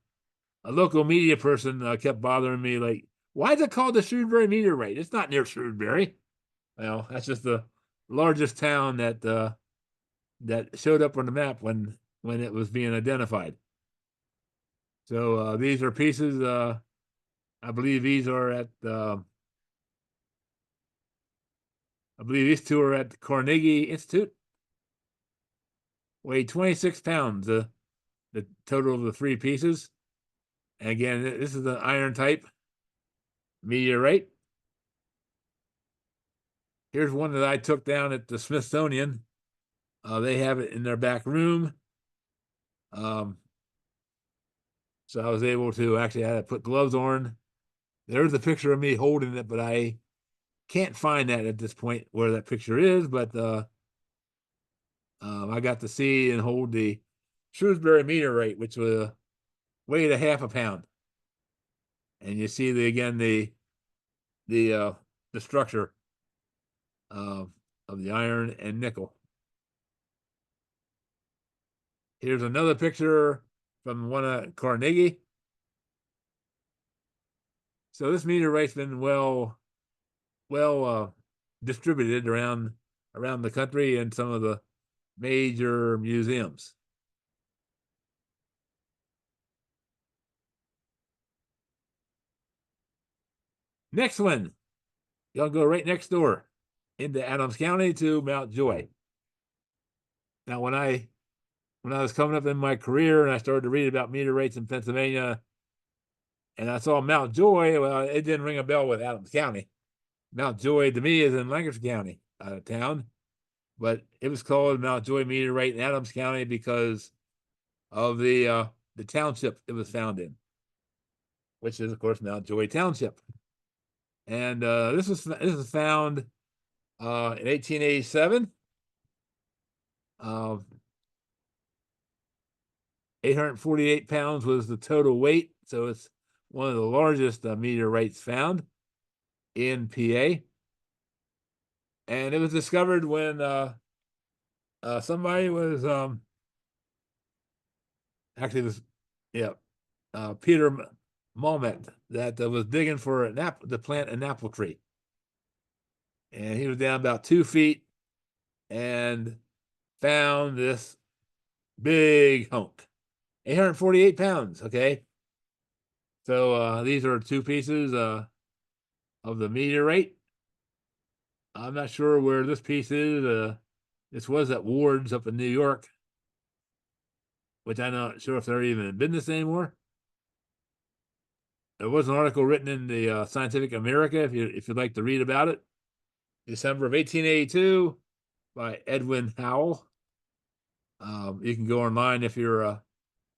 Speaker 1: local media person kept bothering me, like, why is it called the Shrewsbury meteorite? It's not near Shrewsbury. Well, that's just the largest town that showed up on the map when it was being identified. So these are pieces. I believe these are at. I believe these 2 are at the Carnegie Institute. Weighed 26 pounds. The total of the 3 pieces. And again, this is an iron type meteorite. Here's one that I took down at the Smithsonian. They have it in their back room. So I was able to actually have to put gloves on. There's a picture of me holding it, but I can't find that at this point where that picture is. But I got to see and hold the Shrewsbury meteorite, which weighed 1/2 pound. And you see the structure of the iron and nickel. Here's another picture from one at Carnegie. So this meteorite's been well distributed around the country in some of the major museums. Next one, y'all go right next door into Adams County to Mount Joy. Now, when I was coming up in my career and I started to read about meteorites in Pennsylvania, and I saw Mount Joy, well, it didn't ring a bell with Adams County. Mount Joy to me is in Lancaster County, town, but it was called Mount Joy Meteorite in Adams County because of the township it was found in, which is of course Mount Joy Township. And this was found in 1887. 848 pounds was the total weight, so it's one of the largest meteorites found in PA. And it was discovered when somebody was actually was Peter Malmet that was digging for to plant an apple tree, and he was down about 2 feet and found this big hunk, 848 pounds. Okay, so these are 2 pieces of the meteorite. I'm not sure where this piece is. This was at Ward's up in New York, which I'm not sure if they're even in business anymore. There was an article written in the Scientific America, if you'd like to read about it, December of 1882, by Edwin Howell. You can go online if you're a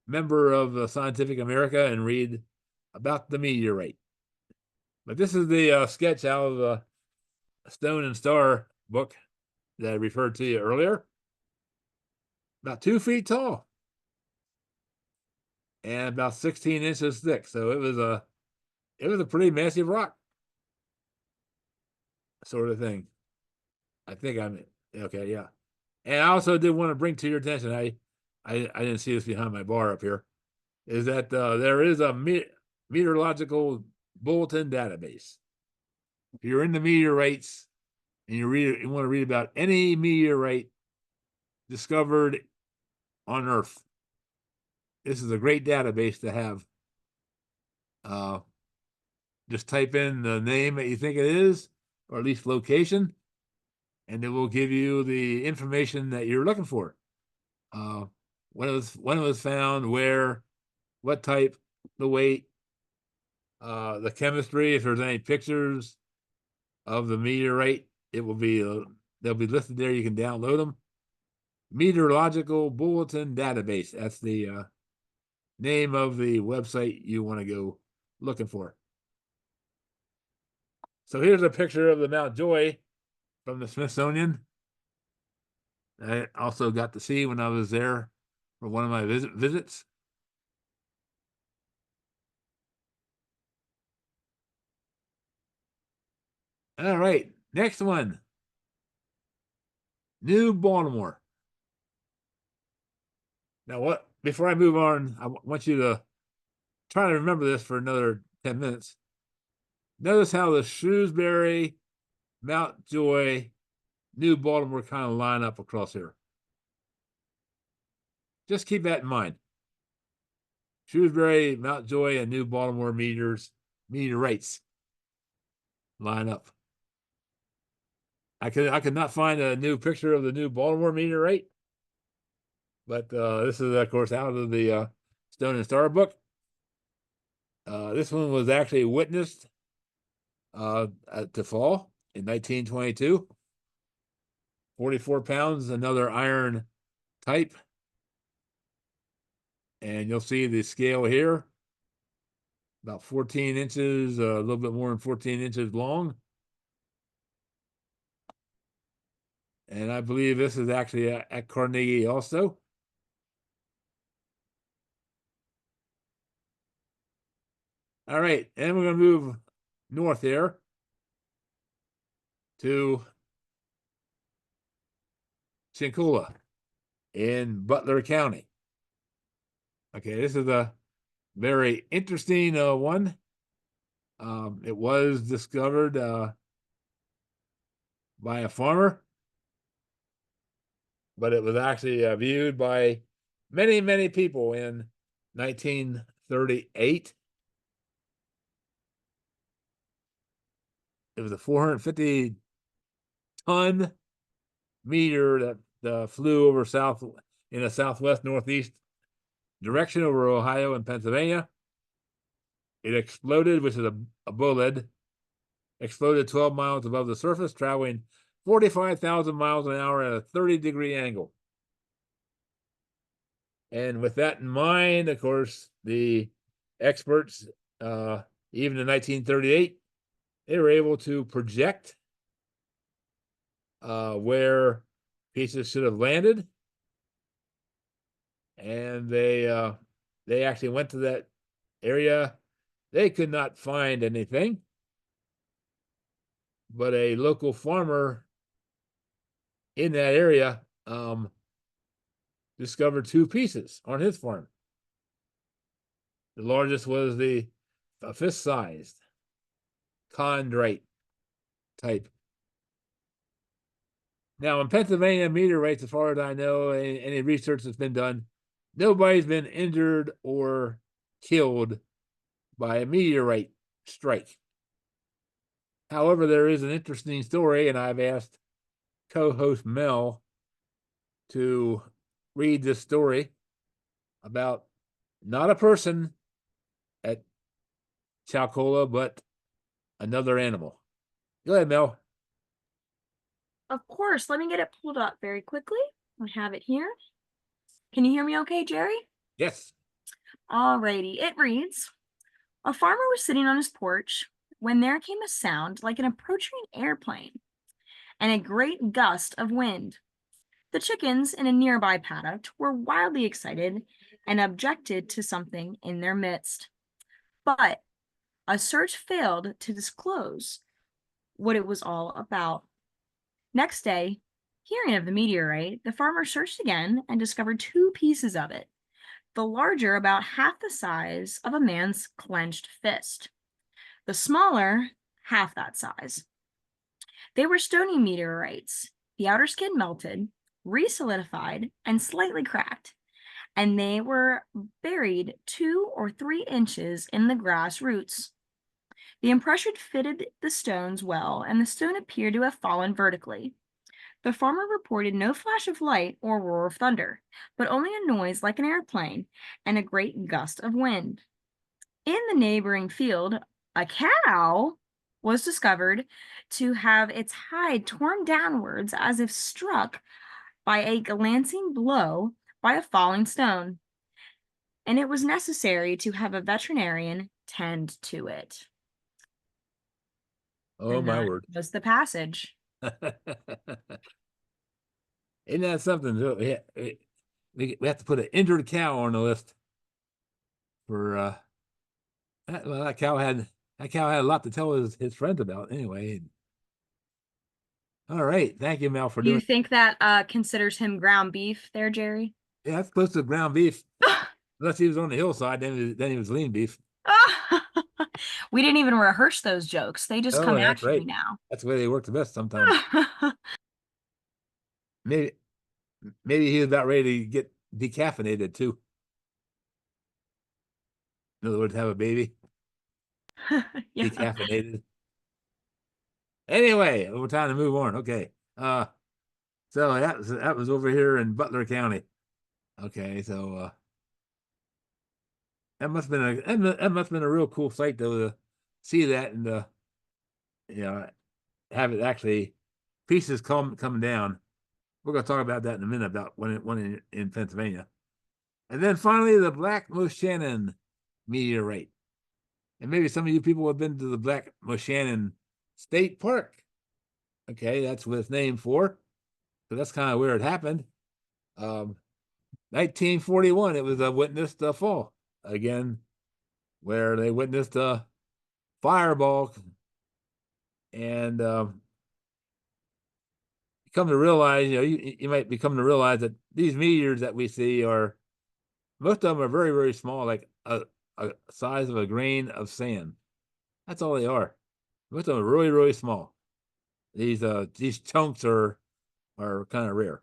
Speaker 1: member of Scientific America and read about the meteorite. But this is the sketch out of the Stone and Star book that I referred to you earlier. About 2 feet tall and about 16 inches thick. So it was a pretty massive rock sort of thing. I think I'm okay. Yeah. And I also did want to bring to your attention, I didn't see this behind my bar up here, is that there is a meteorological bulletin database. If you're into meteorites and you want to read about any meteorite discovered on Earth, this is a great database to have. Just type in the name that you think it is, or at least location, and it will give you the information that you're looking for. When it was found, where, what type, the weight, the chemistry. If there's any pictures of the meteorite, it will be they'll be listed there. You can download them. Meteorological Bulletin Database. That's the name of the website you want to go looking for. So here's a picture of the Mount Joy from the Smithsonian. I also got to see when I was there for one of my visits. All right, next one. New Baltimore. Now, before I move on, I want you to try to remember this for another 10 minutes. Notice how the Shrewsbury, Mount Joy, New Baltimore kind of line up across here. Just keep that in mind. Shrewsbury, Mount Joy, and New Baltimore meteorites line up. I could not find a new picture of the New Baltimore meteorite, but this is of course out of the Stone and Star book. This one was actually witnessed to fall in 1922. 44 pounds, another iron type. And you'll see the scale here, about 14 inches, a little bit more than 14 inches long. And I believe this is actually at Carnegie also. All right, and we're going to move north here to Chinkula in Butler County. Okay, this is a very interesting one. It was discovered by a farmer, but it was actually viewed by many, many people in 1938. It was a 450-ton meteor that flew over in a southwest northeast direction over Ohio and Pennsylvania. It exploded, which is a bolide, exploded 12 miles above the surface, traveling 45,000 miles an hour at a 30-degree angle. And with that in mind, of course, the experts, even in 1938, they were able to project where pieces should have landed. And they actually went to that area. They could not find anything, but a local farmer in that area discovered 2 pieces on his farm. The largest was a fist-sized chondrite type. Now, in Pennsylvania, meteorites, as far as I know, any research that's been done, nobody's been injured or killed by a meteorite strike. However, there is an interesting story, and I've asked co-host Mel to read this story about not a person at Chalcola, but another animal. Go ahead, Mel.
Speaker 2: Of course, let me get it pulled up very quickly. I have it here. Can you hear me okay, Jeri?
Speaker 1: Yes.
Speaker 2: Alrighty, it reads, a farmer was sitting on his porch when there came a sound like an approaching airplane and a great gust of wind. The chickens in a nearby paddock were wildly excited and objected to something in their midst. But a search failed to disclose what it was all about. Next day, hearing of the meteorite, the farmer searched again and discovered 2 pieces of it, the larger about half the size of a man's clenched fist, the smaller half that size. They were stony meteorites. The outer skin melted, re-solidified, and slightly cracked, and they were buried 2 or 3 inches in the grass roots. The impression fitted the stones well, and the stone appeared to have fallen vertically. The farmer reported no flash of light or roar of thunder, but only a noise like an airplane and a great gust of wind. In the neighboring field, a cow was discovered to have its hide torn downwards as if struck by a glancing blow by a falling stone, and it was necessary to have a veterinarian tend to it.
Speaker 1: Oh,
Speaker 2: And
Speaker 1: my
Speaker 2: that
Speaker 1: word.
Speaker 2: was the passage.
Speaker 1: Isn't that something? We have to put an injured cow on the list for well, that cow had a lot to tell his friends about anyway. All right, thank you, Mel, for
Speaker 2: Do you
Speaker 1: doing.
Speaker 2: think that considers him ground beef there, Jeri?
Speaker 1: Yeah, that's close to ground beef. Unless he was on the hillside, then he was lean beef.
Speaker 2: We didn't even rehearse those jokes. They just
Speaker 1: Oh,
Speaker 2: come
Speaker 1: that's
Speaker 2: naturally
Speaker 1: right.
Speaker 2: now.
Speaker 1: That's the way they work the best sometimes. Maybe he was about ready to get decaffeinated too. In other words, have a baby.
Speaker 2: Yeah.
Speaker 1: Decaffeinated. Anyway, we're time to move on. Okay. So that was over here in Butler County. Okay, so that must have been a real cool sight though to see that and you know have it actually pieces come down. We're gonna talk about that in a minute about one in Pennsylvania. And then finally the Black Moshannon meteorite. And maybe some of you people have been to the Black Moshannon State Park. Okay, that's what it's named for. So that's kind of where it happened. 1941, it was a witnessed fall again, where they witnessed a fireball, and come to realize, you might be coming to realize that these meteors that we see are, most of them are very, very small, like a size of a grain of sand. That's all they are. Most of them are really, really small. These chunks are kind of rare.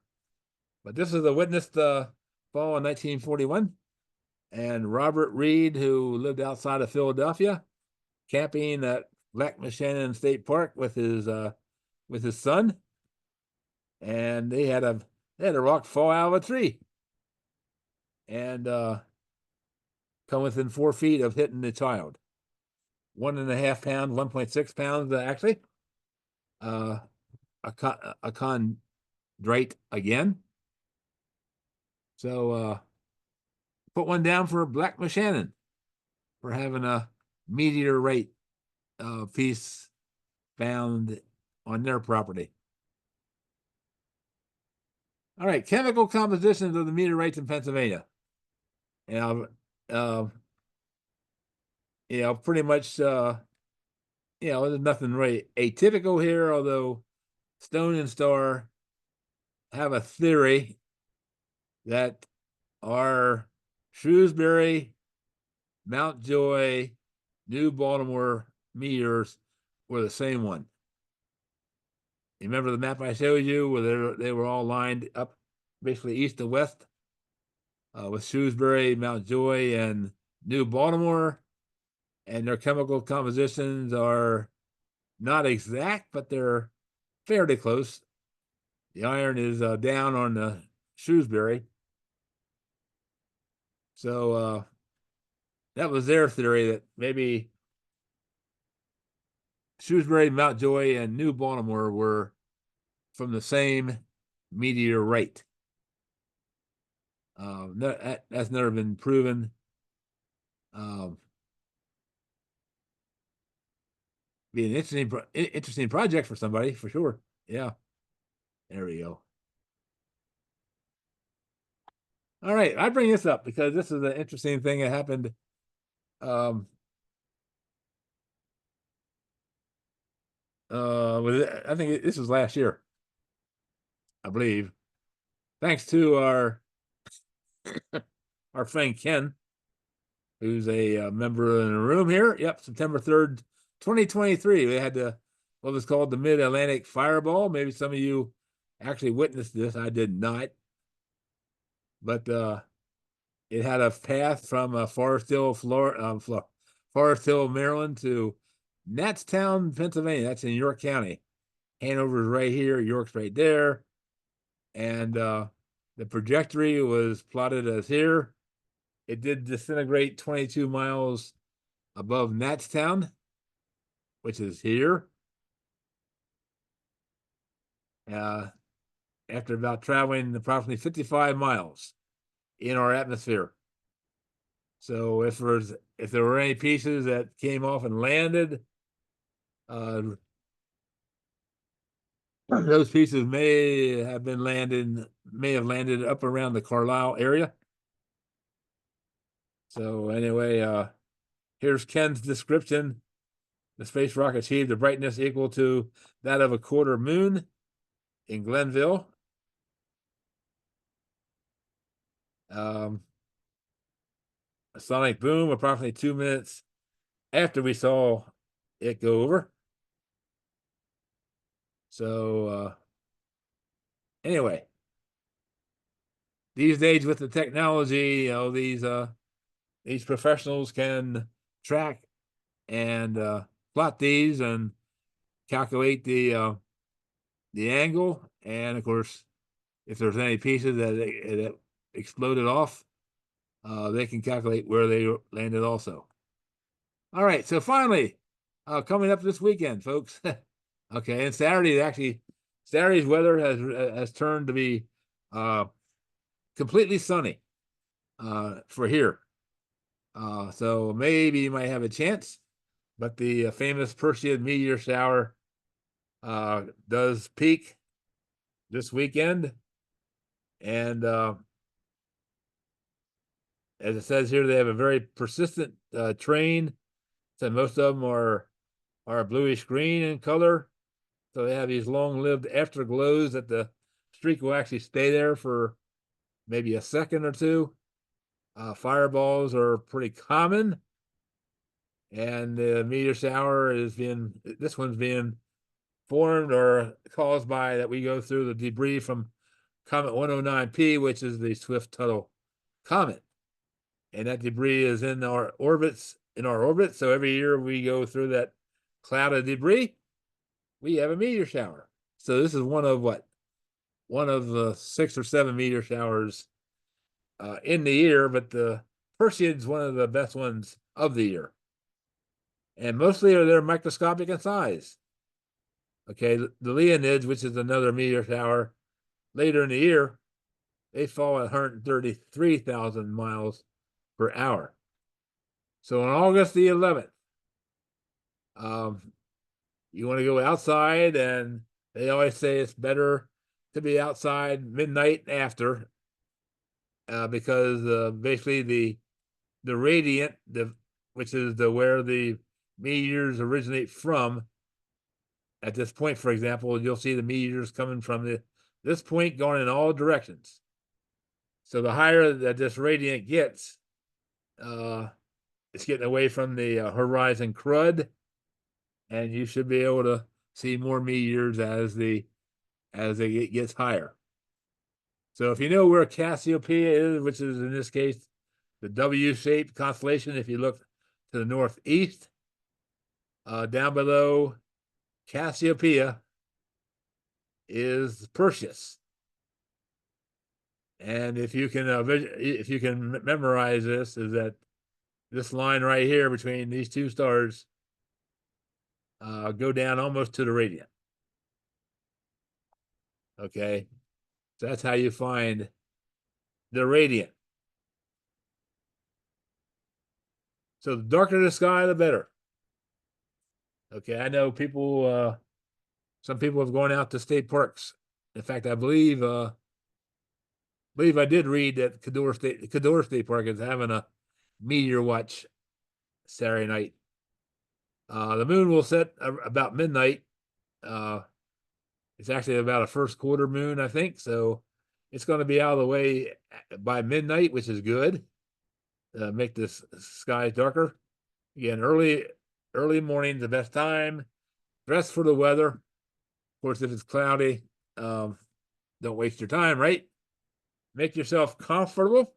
Speaker 1: But this is a witnessed fall in 1941, and Robert Reed, who lived outside of Philadelphia, camping at Black Shannon State Park with his son, and they had a rock fall out of a tree and come within 4 feet of hitting the child. 1.5 pounds, 1.6 pounds actually. A chondrite again. So put one down for Black Shannon for having a meteorite piece found on their property. All right, chemical compositions of the meteorites in Pennsylvania. Pretty much, there's nothing really atypical here, although Stone and Star have a theory that our Shrewsbury, Mountjoy, New Baltimore meteors were the same one. You remember the map I showed you where they were all lined up basically east to west with Shrewsbury, Mountjoy, and New Baltimore, and their chemical compositions are not exact, but they're fairly close. The iron is down on the Shrewsbury. So that was their theory that maybe Shrewsbury, Mountjoy, and New Baltimore were from the same meteorite. That's never been proven. Be an interesting project for somebody for sure. Yeah, there we go. All right, I bring this up because this is an interesting thing that happened. I think this was last year, I believe. Thanks to our friend Ken, who's a member in the room here. Yep, September 3rd, 2023. We had what was called the Mid-Atlantic Fireball. Maybe some of you actually witnessed this. I did not. But it had a path from Forest Hill, Forest Hill, Maryland to Natstown, Pennsylvania. That's in York County. Hanover's right here, York's right there. And the trajectory was plotted as here. It did disintegrate 22 miles above Natstown, which is here. After about traveling approximately 55 miles in our atmosphere. So if there were any pieces that came off and landed, those pieces may have landed up around the Carlisle area. So anyway, here's Ken's description. The space rock achieved a brightness equal to that of a quarter moon in Glenville. A sonic boom approximately 2 minutes after we saw it go over. So anyway, these days with the technology, these professionals can track and plot these and calculate the angle, and of course, if there's any pieces that exploded off, they can calculate where they landed also. All right, so finally, coming up this weekend, folks. Okay, and Saturday's weather has turned to be completely sunny for here. So maybe you might have a chance, but the famous Perseid meteor shower does peak this weekend. And as it says here, they have a very persistent train. So most of them are bluish green in color. So they have these long-lived afterglows that the streak will actually stay there for maybe a second or two. Fireballs are pretty common. And the meteor shower this one's being formed or caused by that we go through the debris from Comet 109P, which is the Swift-Tuttle comet. And that debris is in our orbits, So every year we go through that cloud of debris, we have a meteor shower. So this is one of the 6 or 7 meteor showers in the year, but the Perseids one of the best ones of the year. And mostly they're microscopic in size. Okay, the Leonids, which is another meteor shower later in the year, they fall at 133,000 miles per hour. So on August the 11th, you want to go outside, and they always say it's better to be outside midnight after, because basically the radiant, which is where the meteors originate from. At this point, for example, you'll see the meteors coming from this point going in all directions. So the higher that this radiant gets, it's getting away from the horizon crud, and you should be able to see more meteors as it gets higher. So if you know where Cassiopeia is, which is in this case the W-shaped constellation, if you look to the northeast, down below Cassiopeia is Perseus. And if you can memorize this, is that this line right here between these two stars go down almost to the radiant. Okay, so that's how you find the radiant. So the darker the sky, the better. Okay, I know people. Some people have gone out to state parks. In fact, I believe I did read that Cador State Park is having a meteor watch Saturday night. The moon will set about midnight. It's actually about a first quarter moon, I think. So it's going to be out of the way by midnight, which is good. Make this sky darker. Again, early morning, the best time. Dress for the weather. Of course, if it's cloudy, don't waste your time, right? Make yourself comfortable.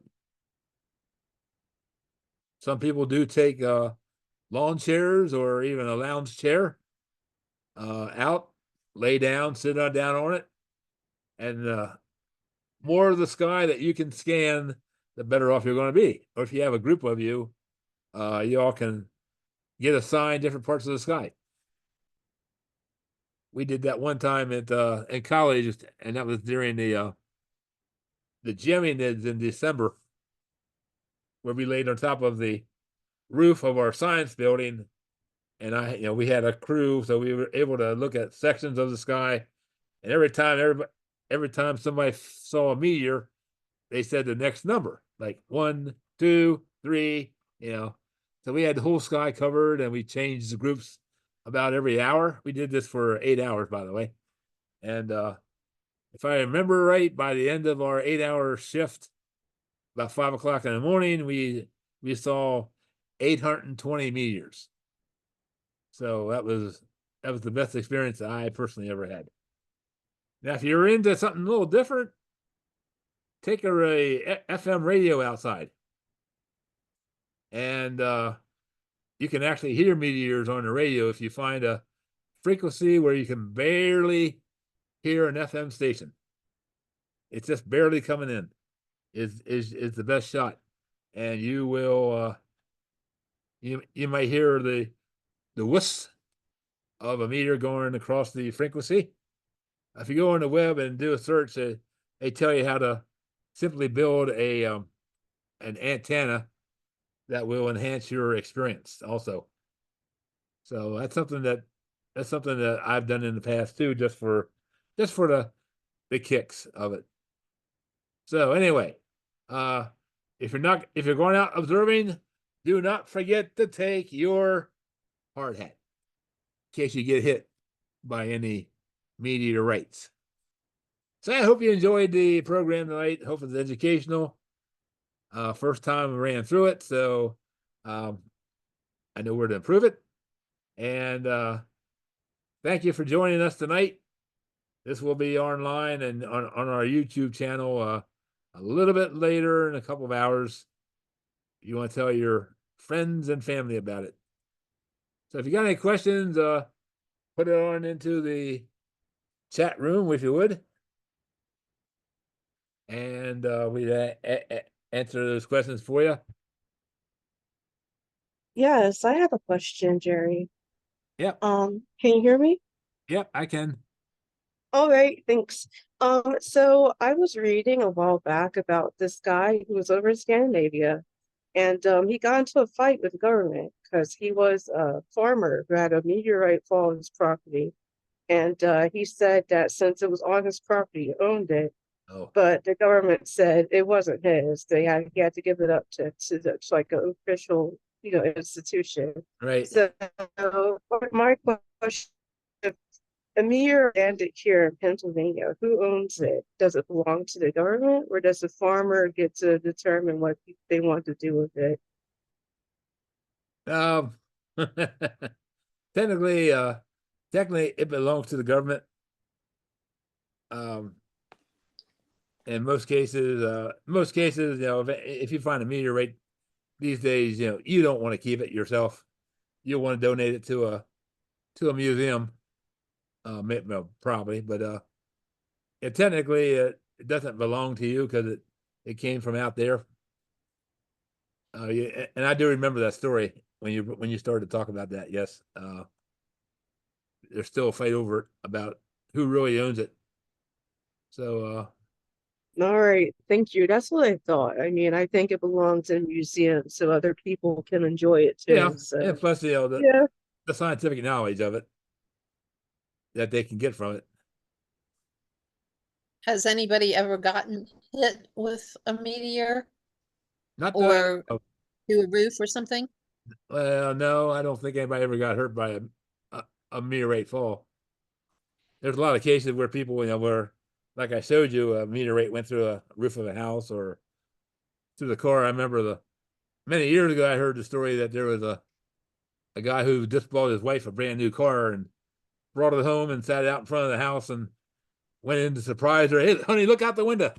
Speaker 1: Some people do take lawn chairs or even a lounge chair out, lay down, sit down on it, and more of the sky that you can scan, the better off you're going to be. Or if you have a group of you, you all can get assigned different parts of the sky. We did that one time in college, and that was during the Gemionids in December, where we laid on top of the roof of our science building, and we had a crew, so we were able to look at sections of the sky, and every time somebody saw a meteor, they said the next number, like 1, 2, 3, So we had the whole sky covered, and we changed the groups about every hour. We did this for 8 hours, by the way. And if I remember right, by the end of our 8-hour shift, about 5 o'clock in the morning, we saw 820 meteors. So that was the best experience that I personally ever had. Now, if you're into something a little different, take a FM radio outside, and you can actually hear meteors on the radio if you find a frequency where you can barely hear an FM station. It's just barely coming in. Is the best shot, and you will you might hear the whisk of a meteor going across the frequency. If you go on the web and do a search, they tell you how to simply build an antenna that will enhance your experience also. So that's something that I've done in the past too, just for the kicks of it. So anyway, if you're going out observing, do not forget to take your hard hat in case you get hit by any meteorites. So I hope you enjoyed the program tonight. Hope it's educational. First time I ran through it, so I know where to improve it. And thank you for joining us tonight. This will be online and on our YouTube channel a little bit later in a couple of hours. You want to tell your friends and family about it. So if you got any questions, put it on into the chat room if you would. And we'd answer those questions for you.
Speaker 6: Yes, I have a question, Jerry.
Speaker 1: Yep.
Speaker 6: Can you hear me?
Speaker 1: Yep, I can.
Speaker 6: All right, thanks. So I was reading a while back about this guy who was over in Scandinavia, and he got into a fight with the government because he was a farmer who had a meteorite fall on his property. And he said that since it was on his property, he owned it,
Speaker 1: Oh,
Speaker 6: but the government said it wasn't his. He had to give it up to like an official, institution.
Speaker 1: right.
Speaker 6: So my question, if a meteor landed here in Pennsylvania, who owns it? Does it belong to the government, or does the farmer get to determine what they want to do with it?
Speaker 1: Um, technically, technically, it belongs to the government. Um, in most cases, if you find a meteorite these days, you don't want to keep it yourself. You want to donate it to a museum, well, probably, but technically, it doesn't belong to you because it came from out there. Yeah, and I do remember that story when you started to talk about that. Yes, there's still a fight over it about who really owns it. So,
Speaker 6: All right, thank you. That's what I thought. I mean, I think it belongs in a museum so other people can enjoy it
Speaker 1: yeah,
Speaker 6: too. So
Speaker 1: and plus,
Speaker 6: yeah.
Speaker 1: the scientific knowledge of it that they can get from it.
Speaker 7: Has anybody ever gotten hit with a meteor
Speaker 1: Not that I
Speaker 7: or
Speaker 1: know.
Speaker 7: to a roof or something?
Speaker 1: Well, no, I don't think anybody ever got hurt by a meteorite fall. There's a lot of cases where people, where, like I showed you, a meteorite went through a roof of a house or through the car. I remember many years ago, I heard the story that there was a guy who just bought his wife a brand new car and brought it home and sat out in front of the house and went in to surprise her. Hey, honey, look out the window.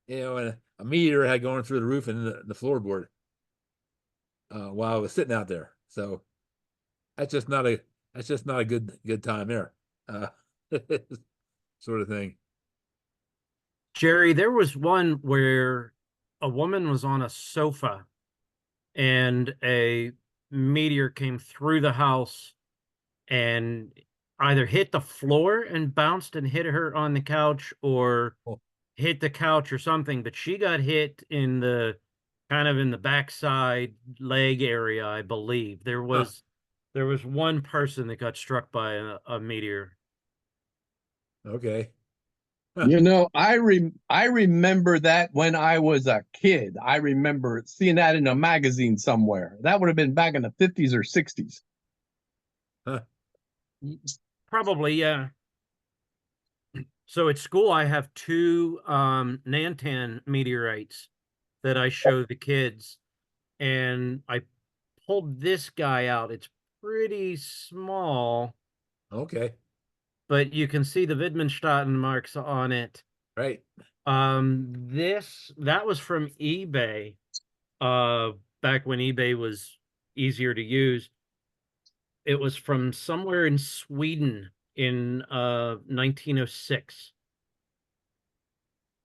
Speaker 1: And a meteor had gone through the roof and the floorboard while I was sitting out there. So that's just not a good time there. Uh, sort of thing.
Speaker 8: Jerry, there was one where a woman was on a sofa and a meteor came through the house and either hit the floor and bounced and hit her on the couch or
Speaker 1: Oh.
Speaker 8: hit the couch or something, but she got hit in the kind of in the backside leg area, I believe. There was one person that got struck by a meteor.
Speaker 1: Okay.
Speaker 9: I remember that when I was a kid. I remember seeing that in a magazine somewhere. That would have been back in the 50s or 60s.
Speaker 1: Huh.
Speaker 8: Probably, yeah. So at school, I have two Nantan meteorites that I show the kids, and I pulled this guy out. It's pretty small,
Speaker 1: Okay.
Speaker 8: but you can see the Wittgenstein marks on it.
Speaker 1: Right.
Speaker 8: That was from eBay, back when eBay was easier to use. It was from somewhere in Sweden in 1906.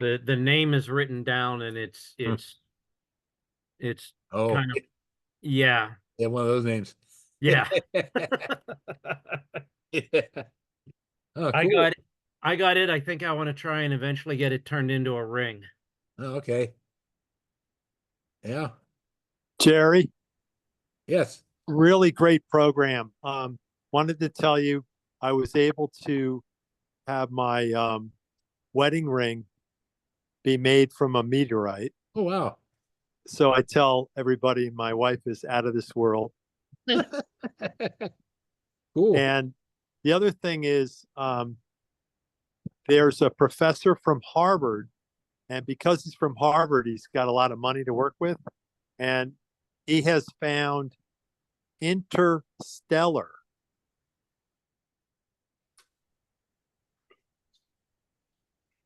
Speaker 8: The name is written down and it's
Speaker 1: Oh,
Speaker 8: kind of, yeah.
Speaker 1: yeah, one of those names.
Speaker 8: Yeah.
Speaker 1: Yeah. Oh,
Speaker 8: I
Speaker 1: cool.
Speaker 8: got it. I got it. I think I want to try and eventually get it turned into a ring.
Speaker 1: Oh, okay. Yeah.
Speaker 10: Jerry,
Speaker 1: Yes.
Speaker 10: really great program. Wanted to tell you I was able to have my wedding ring be made from a meteorite.
Speaker 1: Oh, wow.
Speaker 10: So I tell everybody my wife is out of this world.
Speaker 1: Cool.
Speaker 10: And the other thing is there's a professor from Harvard, and because he's from Harvard, he's got a lot of money to work with. And he has found interstellar.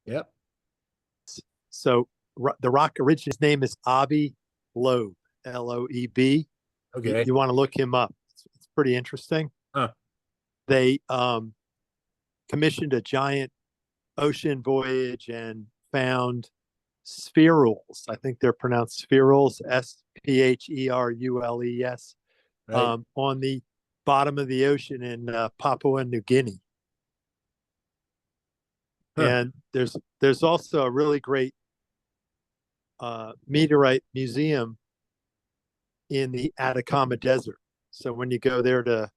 Speaker 1: Yep.
Speaker 10: So the rock origin, his name is Avi Loeb, Loeb.
Speaker 1: Okay.
Speaker 10: You want to look him up. It's pretty interesting.
Speaker 1: Huh.
Speaker 10: They commissioned a giant ocean voyage and found spherules. I think they're pronounced spherules, Spherules,
Speaker 1: Right.
Speaker 10: on the bottom of the ocean in Papua New Guinea.
Speaker 1: Huh.
Speaker 10: And there's also a really great meteorite museum in the Atacama Desert. So when you go there to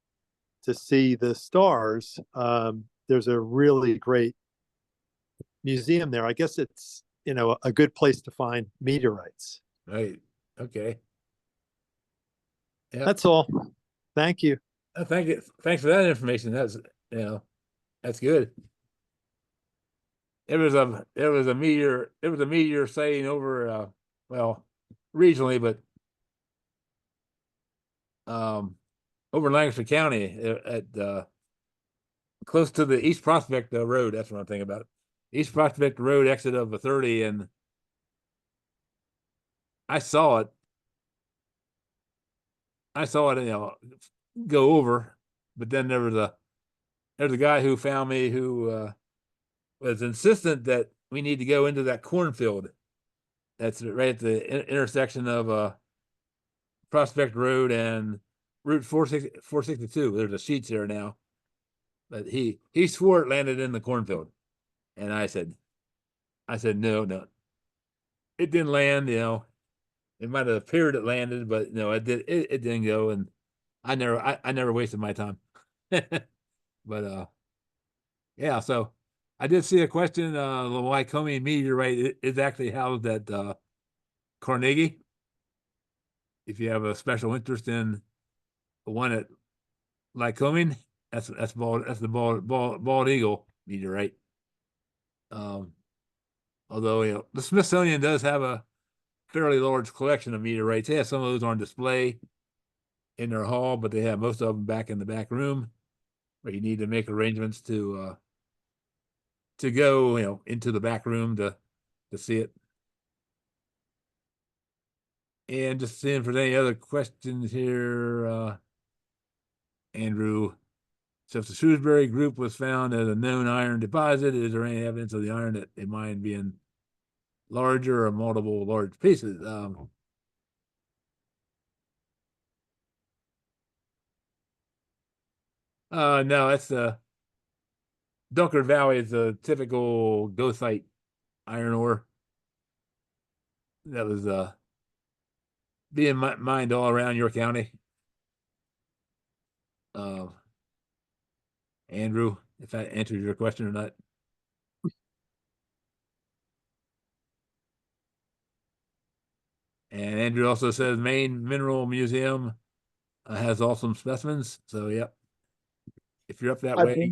Speaker 10: see the stars, there's a really great museum there. I guess it's a good place to find meteorites.
Speaker 1: Right. Okay. Yeah.
Speaker 10: That's all. Thank you.
Speaker 1: Thank you. Thanks for that information. That's good. It was a meteor sighting over well, regionally, but over in Lancaster County at close to the East Prospect Road. That's what I'm thinking about. East Prospect Road exit of a 30, and I saw it. Go over, but then there's a guy who found me who was insistent that we need to go into that cornfield. That's right at the intersection of Prospect Road and Route 462. There's a sheets there now, but he swore it landed in the cornfield, and I said no, it didn't land. It might have appeared it landed, but no, it didn't go, and I never wasted my time. But yeah, so I did see a question. The Lycoming meteorite is actually housed at Carnegie. If you have a special interest in the one at Lycoming, that's the bald eagle meteorite. Although the Smithsonian does have a fairly large collection of meteorites. They have some of those on display in their hall, but they have most of them back in the back room, where you need to make arrangements to go into the back room to see it. And just seeing if there's any other questions here. Andrew, so if the Shrewsbury group was found as a known iron deposit, is there any evidence of the iron that they mine being larger or multiple large pieces? No, that's Dunkard Valley is a typical goethite iron ore that was being mined all around your county. Andrew, if that answers your question or not. And Andrew also says Maine Mineral Museum has awesome specimens. So, yep. If you're up that way.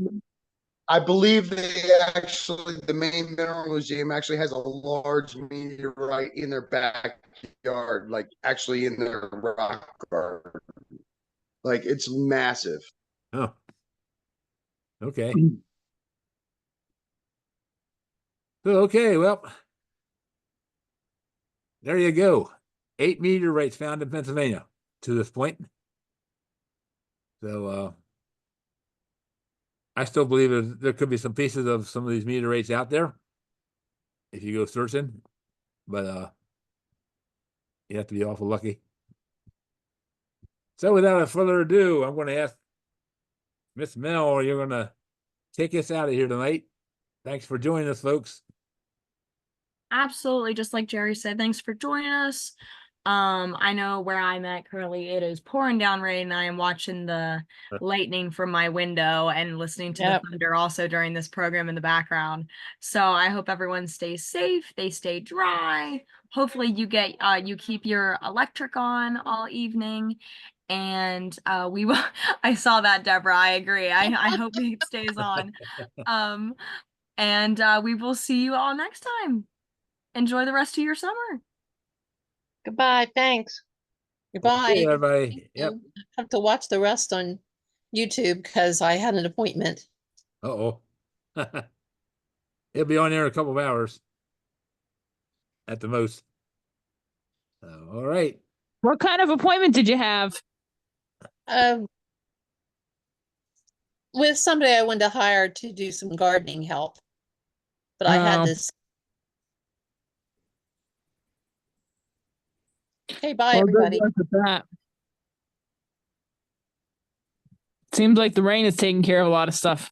Speaker 4: I believe the main mineral museum actually has a large meteorite in their backyard, like actually in their rock garden. Like it's massive.
Speaker 1: Oh, okay. So, okay, well, there you go. 8 meteorites found in Pennsylvania to this point. So, I still believe there could be some pieces of some of these meteorites out there if you go searching, but you have to be awful lucky. So without further ado, I'm going to ask Miss Mel, you're going to take us out of here tonight. Thanks for joining us, folks.
Speaker 2: Absolutely. Just like Jeri said, thanks for joining us. I know where I'm at currently, it is pouring down rain, and I am watching the lightning from my window and listening to the thunder also during this program in the background. So I hope everyone stays safe, they stay dry. Hopefully you keep your electric on all evening. And we will I saw that, Deborah. I agree. I hope it stays on. And we will see you all next time. Enjoy the rest of your summer.
Speaker 7: Goodbye. Thanks. Goodbye.
Speaker 1: Okay, everybody. Yep.
Speaker 7: I have to watch the rest on YouTube because I had an appointment.
Speaker 1: Uh-oh. It'll be on there in a couple of hours at the most. All right.
Speaker 5: What kind of appointment did you have?
Speaker 7: With somebody I wanted to hire to do some gardening help. But I had
Speaker 5: Oh.
Speaker 7: this. Okay, bye
Speaker 5: Well, good
Speaker 7: everybody.
Speaker 5: luck with that. Seems like the rain is taking care of a lot of stuff.